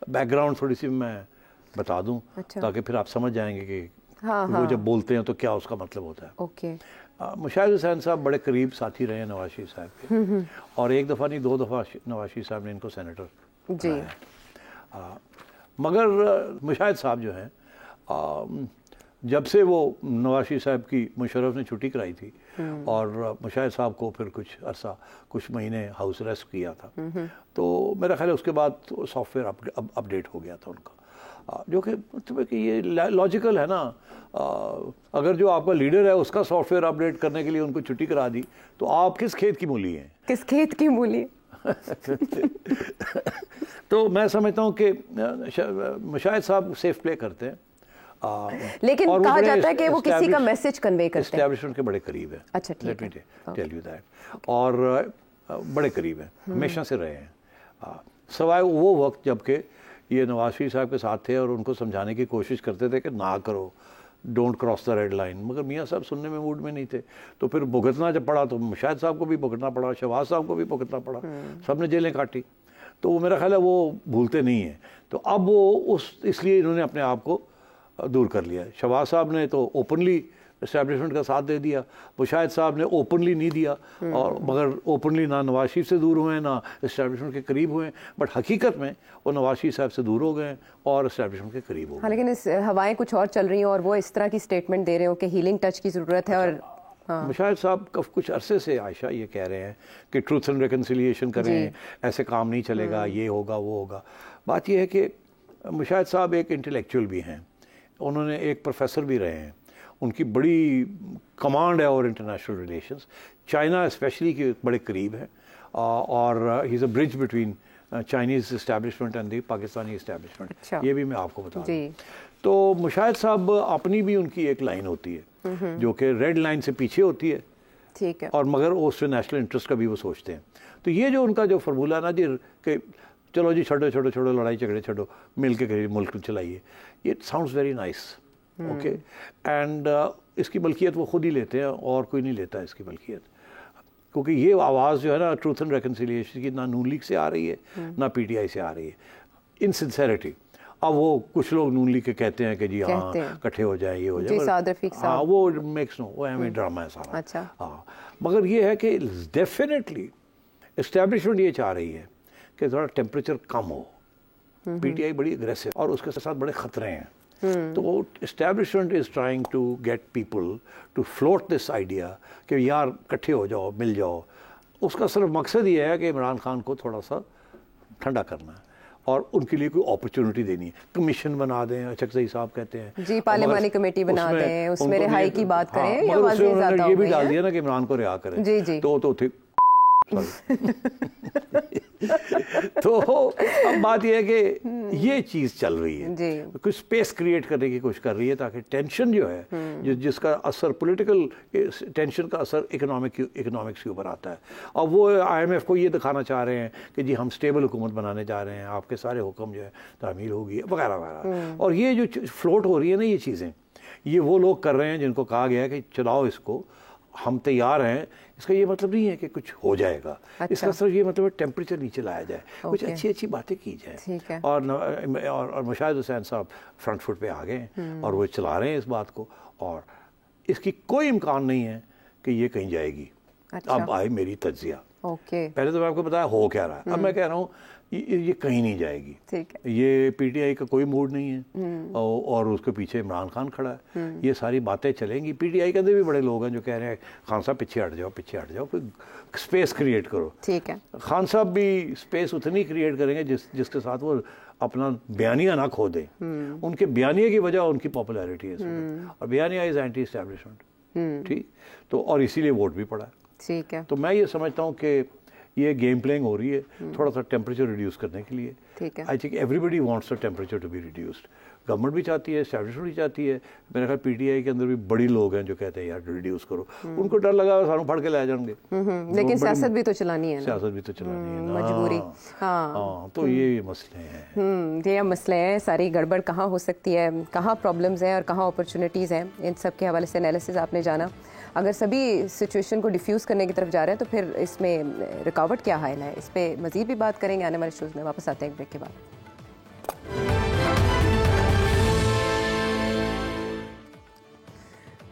बैकग्राउंड थोड़ी सी मैं बता दूं, ताकि फिर आप समझ जाएंगे कि वो जब बोलते हैं तो क्या उसका मतलब होता है। ओके। मुशाहिद हुसैन साहब बड़े करीब साथी रहे हैं नवाज शरीफ साहब के, और एक दफ़ा नहीं 2 दफ़ा नवाज शरीफ साहब ने इनको सेनेटर बनाया। मगर मुशाहिद साहब जो हैं, जब से वो नवाज शरीफ साहब की मुशर्रफ ने छुट्टी कराई थी और मुशाहिद साहब को फिर कुछ महीने हाउस अरेस्ट किया था, तो मेरा ख्याल है उसके बाद सॉफ्टवेयर अपडेट हो गया था उनका, जो कि मतलब कि ये लॉजिकल है ना। अगर जो आपका लीडर है उसका सॉफ्टवेयर अपडेट करने के लिए उनको छुट्टी करा दी, तो आप किस खेत की मूली हैं? किस खेत की मूली? तो मैं समझता हूँ कि मुशाहिद साहब सेफ प्ले करते हैं, लेकिन कहा जाता है कि वो किसी का मैसेज कन्वे करते हैं, एस्टैब्लिशमेंट के बड़े करीब है। अच्छा, ठीक है, let me tell you that, और बड़े करीब है, हमेशा से रहे हैं, सवाए वो वक्त जबकि ये नवाज शरीफ साहब के साथ थे और उनको समझाने की कोशिश करते थे कि ना करो, don't cross the red line, मगर मियाँ साहब सुनने में मूड में नहीं थे। तो फिर भुगतना जब पड़ा तो मुशाहिद साहब को भी भुगतना पड़ा, शहबाज साहब को भी भुगतना पड़ा, सब ने जेलें काटी। तो वो मेरा ख्याल है वो भूलते नहीं हैं। तो अब वो इसलिए इन्होंने अपने आप को दूर कर लिया। शहबाज साहब ने तो ओपनली एस्टैब्लिशमेंट का साथ दे दिया, मुशाहिद साहब ने ओपनली नहीं दिया, और मगर ओपनली ना नवाज शरीफ से दूर हुए ना एस्टैब्लिशमेंट के करीब हुए, बट हकीकत में वो नवाज शरीफ साहब से दूर हो गए और एस्टैब्लिशमेंट के करीब हो गए। हाँ, लेकिन इस हवाएं कुछ और चल रही हैं और वो इस तरह की स्टेटमेंट दे रहे हो कि हीलिंग टच की ज़रूरत है। और मुशाहिद साहब कुछ अरसे से आयशा ये कह रहे हैं कि ट्रूथ एंड रिकन्सिलिएशन करें, ऐसे काम नहीं चलेगा, ये होगा वो होगा। बात यह है कि मुशाहिद साहब एक इंटेलेक्चुअल भी हैं, उन्होंने एक प्रोफेसर भी रहे हैं, उनकी बड़ी कमांड है और इंटरनेशनल रिलेशंस, चाइना स्पेशली के बड़े करीब है, और he is a bridge between Chinese establishment and the Pakistani establishment. अच्छा। ये भी मैं आपको बता दूँ। तो मुशाहिद साहब अपनी भी उनकी एक लाइन होती है जो कि रेड लाइन से पीछे होती है, ठीक है, और मगर उससे नेशनल इंटरेस्ट का भी वो सोचते हैं। तो ये जो उनका जो फार्मूला ना जी कि चलो जी छोड़ो लड़ाई झगड़े छोड़ो, मिल के करिए, मुल्क चलाइए, ये sounds very nice, okay, and इसकी मलकियत वो खुद ही लेते हैं और कोई नहीं लेता इसकी मलकियत, क्योंकि ये आवाज़ जो है ना ट्रूथ एंड रिकन्सिलिएशन की ना नून लीग से आ रही है ना पीटीआई से आ रही है, इन सिंसेरिटी। अब वो कुछ लोग नून लीग के कहते हैं कि जी हाँ इकट्ठे हो जाए, ये हो जाए, हाँ वो मेक्स नो, वो हमें ड्रामा है सारा। अच्छा। हाँ, मगर ये है कि डेफिनेटली इस्टेब्लिशमेंट ये चाह रही है कि थोड़ा टेम्परेचर कम हो, पीटीआई बड़ी अग्रेसिव और उसके साथ बड़े ख़तरे हैं। तो establishment is trying to get people to float this idea कि यार इकट्ठे हो जाओ, मिल जाओ। उसका सिर्फ मकसद ये है कि इमरान खान को थोड़ा सा ठंडा करना है और उनके लिए कोई अपॉर्चुनिटी देनी है, कमीशन बना दें, अचकज़ई साहब कहते हैं जी, पार्लियामानी कमेटी बना दें, उसमें रिहाई की बात करें, या उन्होंने ये भी डाल दिया ना कि इमरान को रिहा करें। जी जी, तो थे तो अब बात यह है कि ये चीज़ चल रही है, कुछ स्पेस क्रिएट करने की कोशिश कर रही है ताकि टेंशन जो है जिसका असर पॉलिटिकल टेंशन का असर इकोनॉमिक्स के ऊपर आता है। अब वो IMF को ये दिखाना चाह रहे हैं कि जी हम स्टेबल हुकूमत बनाने जा रहे हैं, आपके सारे हुक्म जो है तामील होगी वगैरह वगैरह। और ये जो फ्लोट हो रही है ना ये चीज़ें, ये वो लोग कर रहे हैं जिनको कहा गया है कि चलाओ इसको, हम तैयार हैं। इसका ये मतलब नहीं है कि कुछ हो जाएगा। अच्छा। इसका सिर्फ ये मतलब टेम्परेचर नीचे लाया जाए, कुछ अच्छी अच्छी बातें की जाए। और मुशाहिद हुसैन साहब फ्रंट फुट पे आ गए और वो चला रहे हैं इस बात को, और इसकी कोई इम्कान नहीं है कि ये कहीं जाएगी। अच्छा। अब आए मेरी तज्जिया। पहले तो मैं आपको बताया हो क्या रहा है, अब मैं कह रहा हूँ ये कहीं नहीं जाएगी। ठीक है। ये पीटीआई का कोई मूड नहीं है और उसके पीछे इमरान खान खड़ा है। ये सारी बातें चलेंगी। पीटीआई के अंदर भी बड़े लोग हैं जो कह रहे हैं खान साहब पीछे हट जाओ, कोई स्पेस क्रिएट करो। ठीक है। खान साहब भी स्पेस उतनी क्रिएट करेंगे जिसके साथ वो अपना बयानिया ना खो दें। उनके बयानिया की वजह उनकी पॉपुलैरिटी है, और बयानिया इज एंटी एस्टैब्लिशमेंट। ठीक, तो और इसीलिए वोट भी पड़ा है। ठीक है। तो मैं ये समझता हूँ कि ये गेम प्लेइंग हो रही है थोड़ा सा टेम्परेचर रिड्यूस करने के लिए। ठीक है। I think everybody wants the temperature to be reduced. Government भी चाहती है, एस्टैब्लिशमेंट भी चाहती है। मेरे ख्याल पीटीआई के अंदर भी बड़ी लोग हैं जो कहते हैं यार रिड्यूस करो। उनको डर लगा सानू फड़ के ले जाएंगे। लेकिन सियासत भी तो चलानी है ना। सियासत भी तो चलानी है ना, मजबूरी। हाँ तो ये मसले हैं। ये मसले हैं, सारी गड़बड़ कहाँ हो सकती है, कहाँ प्रॉब्लम्स हैं और कहाँ अपॉर्चुनिटीज़ हैं, इन सब के हवाले से एनालिसिस आपने जाना। अगर सभी सिचुएशन को डिफ्यूज़ करने की तरफ जा रहे हैं तो फिर इसमें रुकावट क्या हाल है, इस पर मज़ीद भी बात करेंगे आने वाले शोज़ में। वापस आते हैं एक ब्रेक के बाद।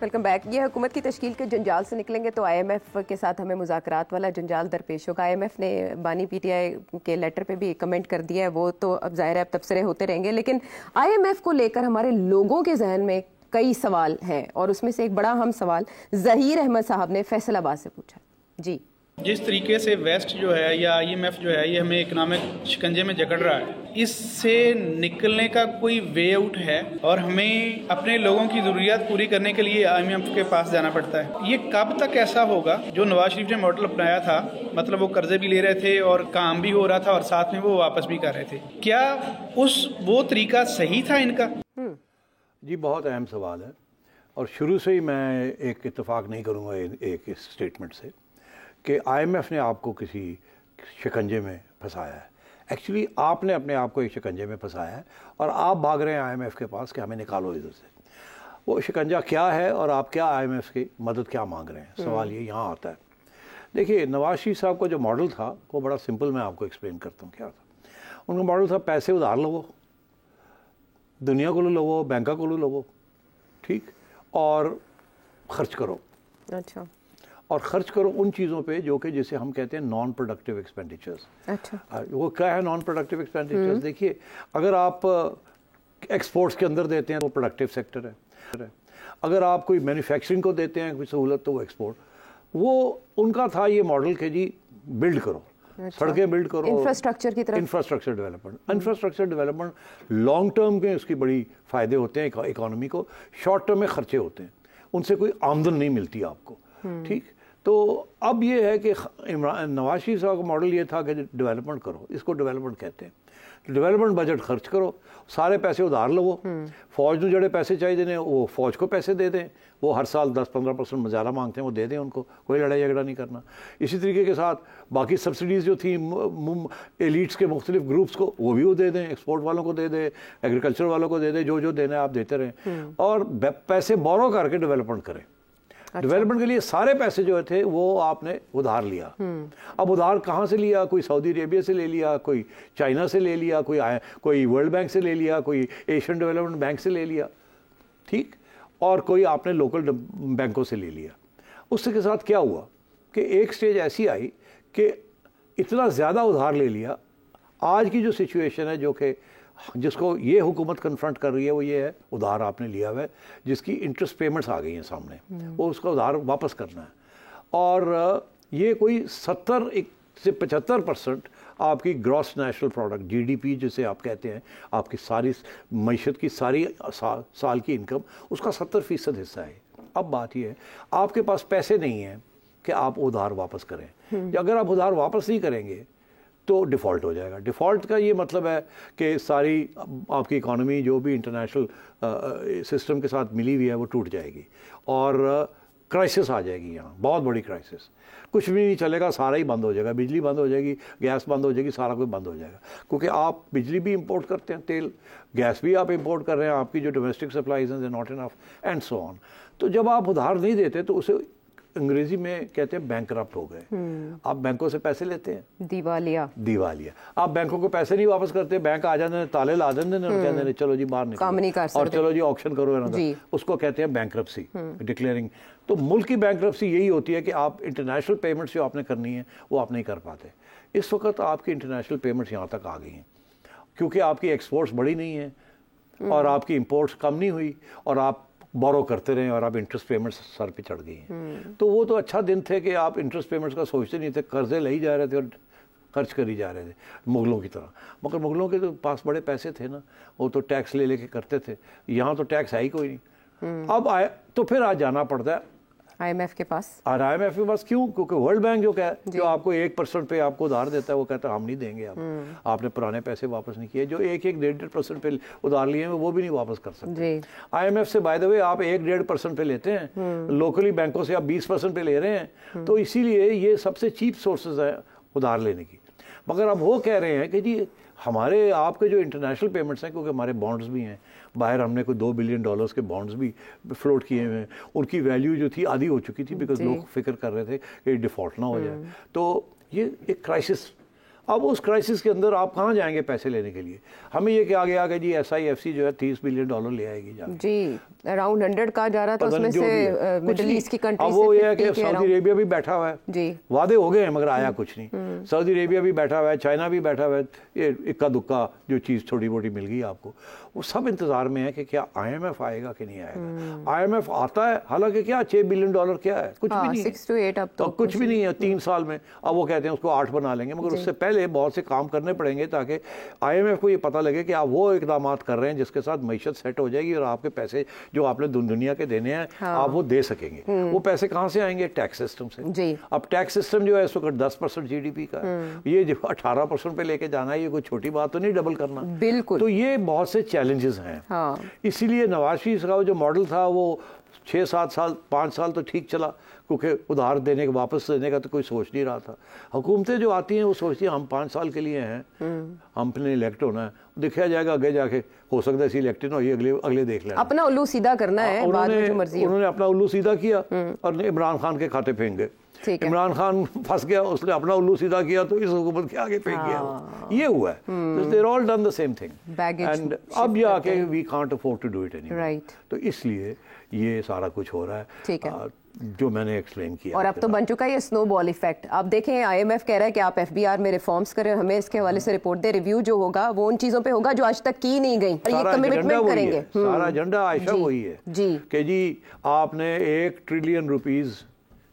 Welcome back. ये हुकूमत की तश्कील के जंजाल से निकलेंगे तो आईएमएफ के साथ हमें मुज़ाकरात वाला जंजाल दरपेश होगा। आईएमएफ ने बानी पीटीआई के लेटर पे भी कमेंट कर दिया है, वो तो अब ज़ाहिर है अब तबसरे होते रहेंगे, लेकिन आईएमएफ को लेकर हमारे लोगों के जहन में कई सवाल हैं और उसमें से एक बड़ा अहम सवाल ज़हीर अहमद साहब ने फैसलाबाद से पूछा। जी, जिस तरीके से वेस्ट जो है या आईएमएफ जो है ये हमें इकोनॉमिक शिकंजे में जकड़ रहा है, इससे निकलने का कोई वे आउट है और हमें अपने लोगों की ज़रूरियात पूरी करने के लिए आईएमएफ के पास जाना पड़ता है। ये कब तक ऐसा होगा? जो नवाज शरीफ ने मॉडल अपनाया था, मतलब वो कर्जे भी ले रहे थे और काम भी हो रहा था और साथ में वो वापस भी कर रहे थे, क्या वो तरीका सही था इनका? जी बहुत अहम सवाल है और शुरू से ही मैं एक इत्तेफाक नहीं करूँगा एक इस स्टेटमेंट से कि आईएमएफ ने आपको किसी शिकंजे में फंसाया है। एक्चुअली आपने अपने आप को एक शिकंजे में फंसाया है और आप भाग रहे हैं आईएमएफ के पास कि हमें निकालो इधर से। वो शिकंजा क्या है और आप क्या आईएमएफ की मदद क्या मांग रहे हैं, सवाल ये यहाँ आता है। देखिए नवाज शरीफ साहब का जो मॉडल था वो बड़ा सिंपल, मैं आपको एक्सप्लेन करता हूँ क्या था। उनका मॉडल था पैसे उधार लो, दुनिया को लो, बैंका को लो, ठीक, और ख़र्च करो। अच्छा। और ख़र्च करो उन चीज़ों पे जो कि जिसे हम कहते हैं नॉन प्रोडक्टिव एक्सपेंडिचर्स। अच्छा। वो क्या है नॉन प्रोडक्टिव एक्सपेंडिचर्स? देखिए अगर आप एक्सपोर्ट्स के अंदर देते हैं वो प्रोडक्टिव सेक्टर है। अगर आप कोई मैन्युफैक्चरिंग को देते हैं कोई सहूलत तो वो एक्सपोर्ट। वो उनका था ये मॉडल कि जी बिल्ड करो। अच्छा। सड़कें बिल्ड करो, इंफ्रास्ट्रक्चर की तरफ, infrastructure development. Infrastructure development long term के उसकी बड़ी फ़ायदे होते हैं इकोनॉमी को, शॉर्ट टर्म में खर्चे होते हैं, उनसे कोई आमदन नहीं मिलती आपको, ठीक। तो अब ये है कि नवाज शरीफ साहब का मॉडल ये था कि डेवलपमेंट करो, इसको डेवलपमेंट कहते हैं। डेवलपमेंट बजट खर्च करो, सारे पैसे उधार लो, फौज में जड़े पैसे चाहिए ने वो फौज को पैसे दे दें, वो हर साल 10-15% ज़्यादा मांगते हैं वो दे दें उनको, कोई लड़ाई झगड़ा नहीं करना। इसी तरीके के साथ बाकी सब्सिडीज़ जो थी एलिट्स के मुख्तलिफ ग्रुप्स को वो भी वो दे दें, एक्सपोर्ट वालों को दे दें, एग्रीकल्चर वालों को दे दें, जो जो देना है आप देते रहें और पैसे बोरो करके डेवलपमेंट करें। अच्छा। डेवलपमेंट के लिए सारे पैसे जो थे वो आपने उधार लिया। अब उधार कहाँ से लिया? कोई सऊदी अरेबिया से ले लिया, कोई चाइना से ले लिया, कोई वर्ल्ड बैंक से ले लिया, कोई एशियन डेवलपमेंट बैंक से ले लिया, ठीक, और कोई आपने लोकल बैंकों से ले लिया। उसके के साथ क्या हुआ कि एक स्टेज ऐसी आई कि इतना ज़्यादा उधार ले लिया। आज की जो सिचुएशन है जो कि जिसको ये हुकूमत कन्फ्रंट कर रही है वो ये है उधार आपने लिया हुआ है जिसकी इंटरेस्ट पेमेंट्स आ गई हैं सामने, वो उसका उधार वापस करना है और ये कोई 70 से 75% आपकी ग्रॉस नेशनल प्रोडक्ट जीडीपी जिसे आप कहते हैं, आपकी सारी मईशत की सारी साल की इनकम उसका 70% हिस्सा है। अब बात ये है आपके पास पैसे नहीं हैं कि आप उधार वापस करें। अगर आप उधार वापस नहीं करेंगे तो डिफ़ॉल्ट हो जाएगा। डिफ़ॉल्ट का ये मतलब है कि सारी आपकी इकोनॉमी जो भी इंटरनेशनल सिस्टम के साथ मिली हुई है वो टूट जाएगी और क्राइसिस आ जाएगी, यहाँ बहुत बड़ी क्राइसिस। कुछ भी नहीं चलेगा, सारा ही बंद हो जाएगा, बिजली बंद हो जाएगी, गैस बंद हो जाएगी, सारा कुछ बंद हो जाएगा। क्योंकि आप बिजली भी इंपोर्ट करते हैं, तेल गैस भी आप इंपोर्ट कर रहे हैं, आपकी जो डोमेस्टिक सप्लाईज हैं not enough and so on. तो जब आप उधार नहीं देते तो उसे अंग्रेजी में कहते हैं बैंकरप्ट हो गए। आप बैंकों से पैसे लेते हैं, दिवालिया। आप बैंकों को पैसे नहीं वापस करते, बैंक आ जाते हैं, ताले ला देते हैं, कहते हैं चलो जी बाहर निकलो और चलो जी ऑक्शन करो, उसको कहते हैं बैंकरप्सी डिक्लेयरिंग। तो मुल्क की बैंकरप्सी यही होती है कि आप इंटरनेशनल पेमेंट्स जो आपने करनी है वो आप नहीं कर पाते। इस वक्त आपकी इंटरनेशनल पेमेंट्स यहाँ तक आ गई हैं क्योंकि आपकी एक्सपोर्ट्स बड़ी नहीं है और आपकी इंपोर्ट्स कम नहीं हुई और आप बोरो करते रहे और आप इंटरेस्ट पेमेंट्स सर पे चढ़ गई हैं। तो वो तो अच्छा दिन थे कि आप इंटरेस्ट पेमेंट्स का सोचते नहीं थे, कर्जे ले ही जा रहे थे और खर्च कर ही जा रहे थे मुगलों की तरह। मगर मुगलों के तो पास बड़े पैसे थे ना, वो तो टैक्स ले लेके करते थे, यहाँ तो टैक्स है ही कोई नहीं। अब आए तो फिर आज जाना पड़ता है IMF के पास। और IMF के पास क्यों? क्योंकि वर्ल्ड बैंक जो आपको 1% पे आपको उधार देता है, वो कहता है हम नहीं देंगे, आपने पुराने पैसे वापस नहीं किए। जो 1-1.5% पे उधार लिए हैं वो भी नहीं वापस कर सकते। IMF से बाय द वे आप 1-1.5% पे लेते हैं, लोकली बैंकों से आप 20% पे ले रहे हैं, तो इसीलिए ये सबसे चीप सोर्सेज है उधार लेने की। मगर अब वो कह रहे हैं कि जी हमारे आपके जो इंटरनेशनल पेमेंट्स हैं, क्योंकि हमारे बॉन्ड्स भी हैं बाहर, हमने कोई $2 बिलियन के बॉन्ड्स भी फ्लोट किए हुए हैं, उनकी वैल्यू जो थी आधी हो चुकी थी, बिकॉज लोग फिक्र कर रहे थे कि डिफ़ॉल्ट ना हो जाए। तो ये एक क्राइसिस, अब उस क्राइसिस के अंदर आप कहाँ जाएंगे पैसे लेने के लिए? हमें ये कहा गया कि जी SIFC जो है $30 बिलियन ले आएगी जी, अराउंड 100 कहा जा रहा था, उसमें से मिडिल ईस्ट की कंट्री से। अब वो ये है कि सऊदी अरेबिया भी बैठा हुआ है जी, वादे हो गए हैं मगर आया कुछ नहीं। सऊदी अरेबिया भी बैठा हुआ है, चाइना भी बैठा हुआ है, ये इक्का दुक्का जो चीज़ थोड़ी मोटी मिल गई आपको, वो सब इंतजार में है कि क्या IMF आएगा कि नहीं आएगा। IMF आता है, हालांकि क्या $6 बिलियन क्या है, कुछ भी नहीं, 6 to 8 अब तो कुछ भी नहीं है 3 साल में। अब वो कहते हैं उसको 8 बना लेंगे, मगर उससे पहले बहुत से काम करने पड़ेंगे ताकि IMF को ये पता लगे कि आप वो इकदाम कर रहे हैं जिसके साथ मईशत सेट हो जाएगी और आपके पैसे जो आपने दुनिया के देने हैं आप वो दे सकेंगे। वो पैसे कहाँ से आएंगे? टैक्स सिस्टम से। अब टैक्स सिस्टम जो है इस वक्त 10% GDP का है, ये जो 18% पे लेके जाना है, ये कोई छोटी बात तो नहीं, डबल करना। बिल्कुल। तो ये बहुत से चैलेंजेस हैं। इसीलिए नवाज शरीफ का जो मॉडल था वो 6-7 साल 5 साल तो ठीक चला, क्योंकि उधार देने का वापस देने का तो कोई सोच नहीं रहा था। हुकूमतें जो आती हैं वो सोचती हैं हम 5 साल के लिए हैं, हमने इलेक्ट होना है, देखा जाएगा आगे जाके, हो सकता है इलेक्टेड हो, अगले देख लेना, अपना उल्लू सीधा करना है, बाद में जो मर्जी। उन्होंने अपना उल्लू सीधा किया और इमरान खान के खाते फेंक गए। इमरान खान फंस गया, उसने अपना उल्लू सीधा किया तो इस हुकूमत के आगे फेंक गया। ये हुआ है। They all done the same thing and अब ये आके we can't afford to do it anymore. तो इसलिए ये सारा कुछ हो रहा है, ठीक है, जो मैंने एक्सप्लेन किया। और अब तो बन चुका है ये स्नोबॉल इफेक्ट। आप देखें IMF कह रहा है कि आप FBR में रिफॉर्म्स करें, हमें इसके हवाले से रिपोर्ट दे, रिव्यू जो होगा वो उन चीजों पे होगा जो आज तक की नहीं गई, और ये कमिटमेंट करेंगे। सारा एजेंडा आयशा वही है जी, कि जी आपने $1 ट्रिलियन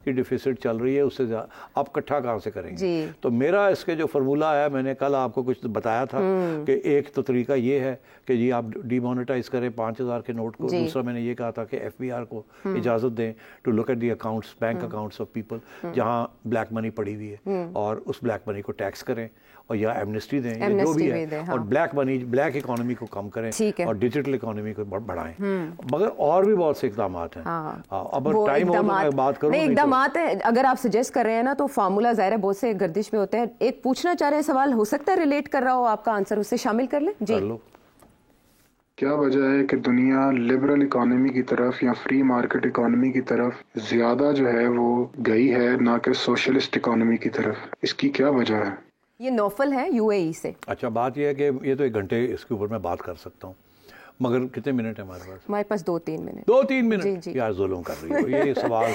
की डिफिसिट चल रही है, उससे आप इकट्ठा कहाँ से करेंगे जी। तो मेरा इसके जो फार्मूला है, मैंने कल आपको कुछ बताया था कि एक तो तरीका ये है कि जी आप डिमोनेटाइज करें 5000 के नोट को। दूसरा मैंने ये कहा था कि FBR को इजाज़त दें to look at the accounts, bank accounts of people जहाँ ब्लैक मनी पड़ी हुई है, और उस ब्लैक मनी को टैक्स करें और या एमनेस्टी दें, या जो भी है, और ब्लैक इकोनॉमी को कम करें और डिजिटल इकोनॉमी को बढ़ाएं। मगर और भी बहुत से इकदाम हैं। अब टाइम हो तो मैं बात करूँ। इकदामात है, अगर आप सजेस्ट कर रहे हैं ना, तो फार्मूला ज़ाहिर है बहुत से गर्दिश में होते हैं। एक पूछना चाह रहे हैं सवाल, हो सकता है रिलेट कर रहा हो, आपका आंसर उससे शामिल कर लें जी। कर लो। क्या वजह है कि दुनिया लिबरल इकोनॉमी की तरफ या फ्री मार्केट इकोनॉमी की तरफ ज्यादा जो है वो गई है, ना कि सोशलिस्ट इकोनॉमी की तरफ? इसकी क्या वजह है? ये नौफल है UAE से। अच्छा, बात यह है कि ये तो 1 घंटे इसके ऊपर मैं बात कर सकता हूँ, मगर कितने मिनट है हमारे पास? हमारे पास 2-3 मिनट। 2-3 मिनट यार जुल्म कर रही हो ये सवाल।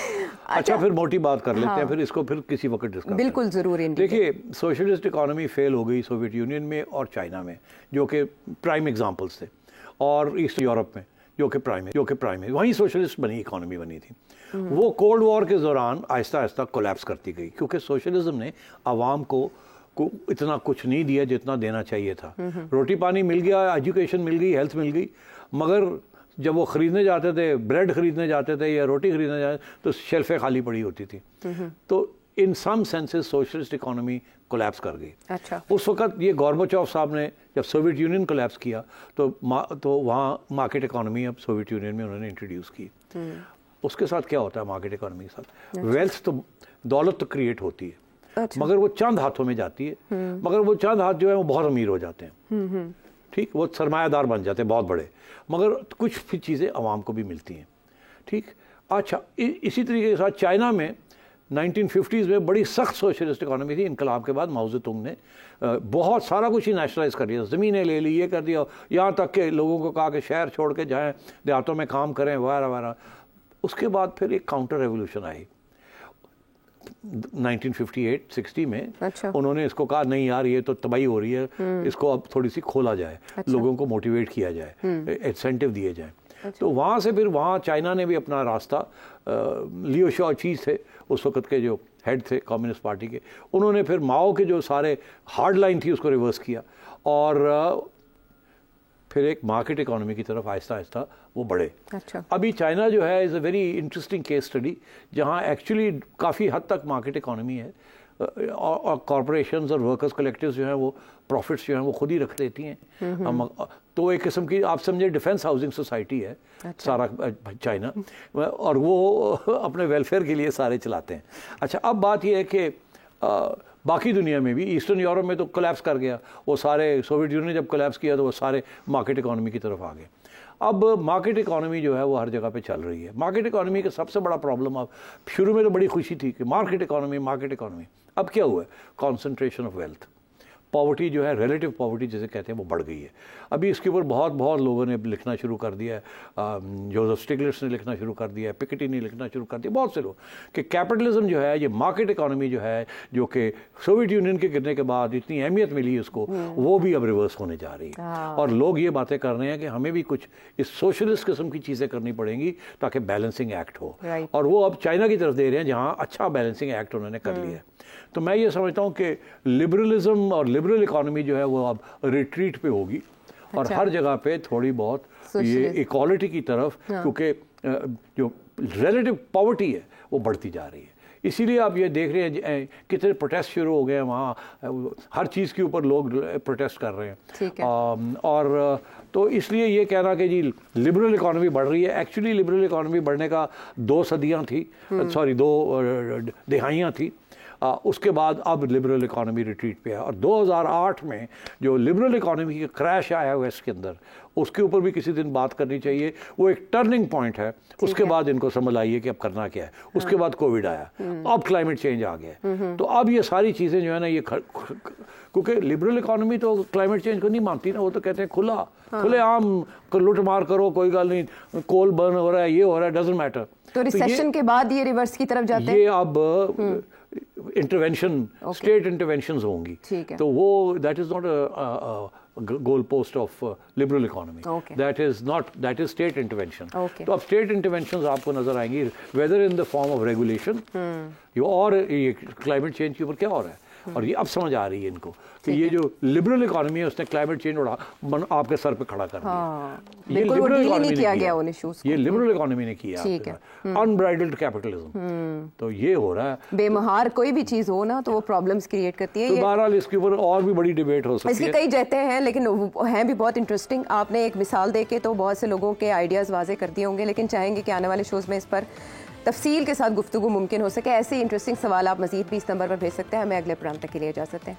अच्छा फिर मोटी बात कर लेते हैं, फिर इसको फिर किसी वक्त डिस्कस। बिल्कुल जरूर। देखिए, सोशलिस्ट इकोनॉमी फेल हो गई सोवियत यूनियन में और चाइना में, जो कि प्राइम एग्जांपल्स थे, और ईस्ट यूरोप में जो कि प्राइम है, वहीं सोशलिस्ट बनी इकोनॉमी बनी थी। वो कोल्ड वॉर के दौरान आहिस्ता आहिस्ता कोलैप्स करती गई, क्योंकि सोशलिज्म ने आवाम को इतना कुछ नहीं दिया जितना देना चाहिए था। रोटी पानी मिल गया, एजुकेशन मिल गई, हेल्थ मिल गई, मगर जब वो खरीदने जाते थे, ब्रेड खरीदने जाते थे या रोटी खरीदने जाते तो शेल्फें खाली पड़ी होती थी। तो in some senses socialist economy collapse कर गई। अच्छा। उस वक्त ये गोर्बाचोव साहब ने जब सोवियत यूनियन कोलैप्स किया तो वहाँ मार्केट इकोनॉमी अब सोवियत यूनियन में उन्होंने इंट्रोड्यूस की। उसके साथ क्या होता है मार्केट इकोनॉमी के साथ? वेल्थ तो, दौलत तो क्रिएट होती है। अच्छा। मगर वो चंद हाथों में जाती है, मगर वो चंद हाथ जो है वो बहुत अमीर हो जाते हैं। ठीक, वो सरमायादार बन जाते हैं बहुत बड़े, मगर कुछ फिर चीज़ें आवाम को भी मिलती हैं। ठीक। अच्छा, इसी तरीके के साथ चाइना में 1950s में बड़ी सख्त सोशलिस्ट इकोनॉमी थी। इनकलाब के बाद माओ ज़ेडुंग ने बहुत सारा कुछ ही नेशनलाइज कर दिया, ज़मीनें ले ली, ये कर दिया, यहाँ तक के लोगों को कहा कि शहर छोड़ के जाएँ, देहातों में काम करें, वगैरह वगैरह। उसके बाद फिर एक काउंटर रेवोल्यूशन आई 1958-60 में। अच्छा। उन्होंने इसको कहा नहीं यार ये तो तबाही हो रही है, इसको अब थोड़ी सी खोला जाए। अच्छा। लोगों को मोटिवेट किया जाए, इंसेंटिव दिए जाए। अच्छा। तो वहाँ से फिर वहाँ चाइना ने भी अपना रास्ता, लियो शॉ चीज़ थे उस वक्त के जो हेड थे कम्युनिस्ट पार्टी के, उन्होंने फिर माओ के जो सारे हार्ड लाइन थी उसको रिवर्स किया और फिर एक मार्केट इकोनॉमी की तरफ आहिस्ता आहिस्ता वो बढ़े। अच्छा। अभी चाइना जो है is a very interesting case study, जहाँ एक्चुअली काफ़ी हद तक मार्केट इकोनॉमी है और कॉरपोरेशंस और वर्कर्स कलेक्टिव्स जो हैं वो प्रॉफिट्स जो हैं वो खुद ही रख लेती हैं। तो एक किस्म की आप समझे डिफेंस हाउसिंग सोसाइटी है। अच्छा। सारा चाइना, और वो अपने वेलफेयर के लिए सारे चलाते हैं। अच्छा, अब बात यह है कि बाकी दुनिया में भी, ईस्टर्न यूरोप में तो कोलैप्स कर गया वो सारे, सोवियत यूनियन ने जब कोलैप्स किया तो वो सारे मार्केट इकोनॉमी की तरफ आ गए। अब मार्केट इकोनॉमी जो है वो हर जगह पे चल रही है। मार्केट इकोनॉमी का सबसे बड़ा प्रॉब्लम, अब शुरू में तो बड़ी खुशी थी कि मार्केट इकोनॉमी, अब क्या हुआ है? कॉन्सेंट्रेशन ऑफ वेल्थ, पॉवर्टी जो है, रिलेटिव पॉवर्टी जिसे कहते हैं, वो बढ़ गई है। अभी इसके ऊपर बहुत लोगों ने लिखना शुरू कर दिया है। जोसेफ स्टिग्लिट्ज़ ने लिखना शुरू कर दिया है, पिकेटी ने लिखना शुरू कर दिया, बहुत से लोग, कि कैपिटलिज्म जो है, ये मार्केट इकोनॉमी जो है, जो कि सोवियत यूनियन के गिरने के बाद इतनी अहमियत मिली उसको, वो भी अब रिवर्स होने जा रही है। और लोग ये बातें कर रहे हैं कि हमें भी कुछ इस सोशलिस्ट किस्म की चीज़ें करनी पड़ेंगी ताकि बैलेंसिंग एक्ट हो। और वो अब चाइना की तरफ दे रहे हैं, जहाँ अच्छा बैलेंसिंग एक्ट उन्होंने कर लिया है। तो मैं ये समझता हूँ कि लिबरलिज्म और लिबरल इकोनॉमी जो है वो अब रिट्रीट पे होगी। और अच्छा। हर जगह पे थोड़ी बहुत ये इक्वालिटी की तरफ, क्योंकि जो रिलेटिव पॉवर्टी है वो बढ़ती जा रही है। इसीलिए आप ये देख रहे हैं कितने प्रोटेस्ट शुरू हो गए हैं वहाँ, हर चीज़ के ऊपर लोग प्रोटेस्ट कर रहे हैं। ठीक है। और तो इसलिए ये कहना कि जी लिबरल इकोनॉमी बढ़ रही है, एक्चुअली लिबरल इकोनॉमी बढ़ने का 2 सदियाँ थी, सॉरी 2 दिहाइयाँ थी। उसके बाद अब लिबरल इकोनॉमी रिट्रीट पे है। और 2008 में जो लिबरल इकोनॉमी का क्रैश आया वेस्ट के अंदर, उसके ऊपर भी किसी दिन बात करनी चाहिए। वो एक टर्निंग पॉइंट है। उसके बाद इनको समझ आई है कि अब करना क्या है। उसके बाद कोविड आया, अब क्लाइमेट चेंज आ गया। तो अब ये सारी चीज़ें जो है ना, ये क्योंकि लिबरल इकोनॉमी तो क्लाइमेट चेंज को नहीं मानती ना, वो तो कहते हैं खुले आम लूट मार करो, कोई गल नहीं, कोल बर्न हो रहा है, ये हो रहा है, डजंट मैटर। तो रिसेशन के बाद ये रिवर्स की तरफ जाते हैं। ये अब इंटरवेंशन, स्टेट इंटरवेंशंस होंगी। ठीक है। तो वो that is not goal post of liberal economy, that is state intervention. तो अब स्टेट इंटरवेंशंस आपको नजर आएंगी, whether in the form of regulation, और ये क्लाइमेट चेंज के ऊपर क्या हो रहा है। और ये अब समझ आ रही है इनको कि ये जो लिबरल इकॉनमी है उसने क्लाइमेट चेंज आपके सर पे खड़ा कर दिया। ये लिबरल इकॉनमी ने किया, ये लिबरल इकॉनमी ने किया, अनब्राइडल्ड कैपिटलिज्म। तो ये हो रहा है, बेमहार कोई भी चीज हो ना तो वो प्रॉब्लम्स क्रिएट करती है। तो बहरहाल इसके ऊपर और भी बड़ी डिबेट हो सकती है, इसकी कई जहते हैं, लेकिन हैं भी बहुत इंटरेस्टिंग। आपने एक मिसाल दे के तो बहुत से लोगों के आइडियाज़ वाजे कर दिए होंगे, लेकिन चाहेंगे कि आने वाले शोज़ में इस पर तफसील के साथ गुफ्तगू मुमकिन हो सके। ऐसे इंटरेस्टिंग सवाल आप मज़ीद भी इस नंबर पर भेज सकते हैं। हमें अगले प्रोग्राम तक के लिए इजाज़त है।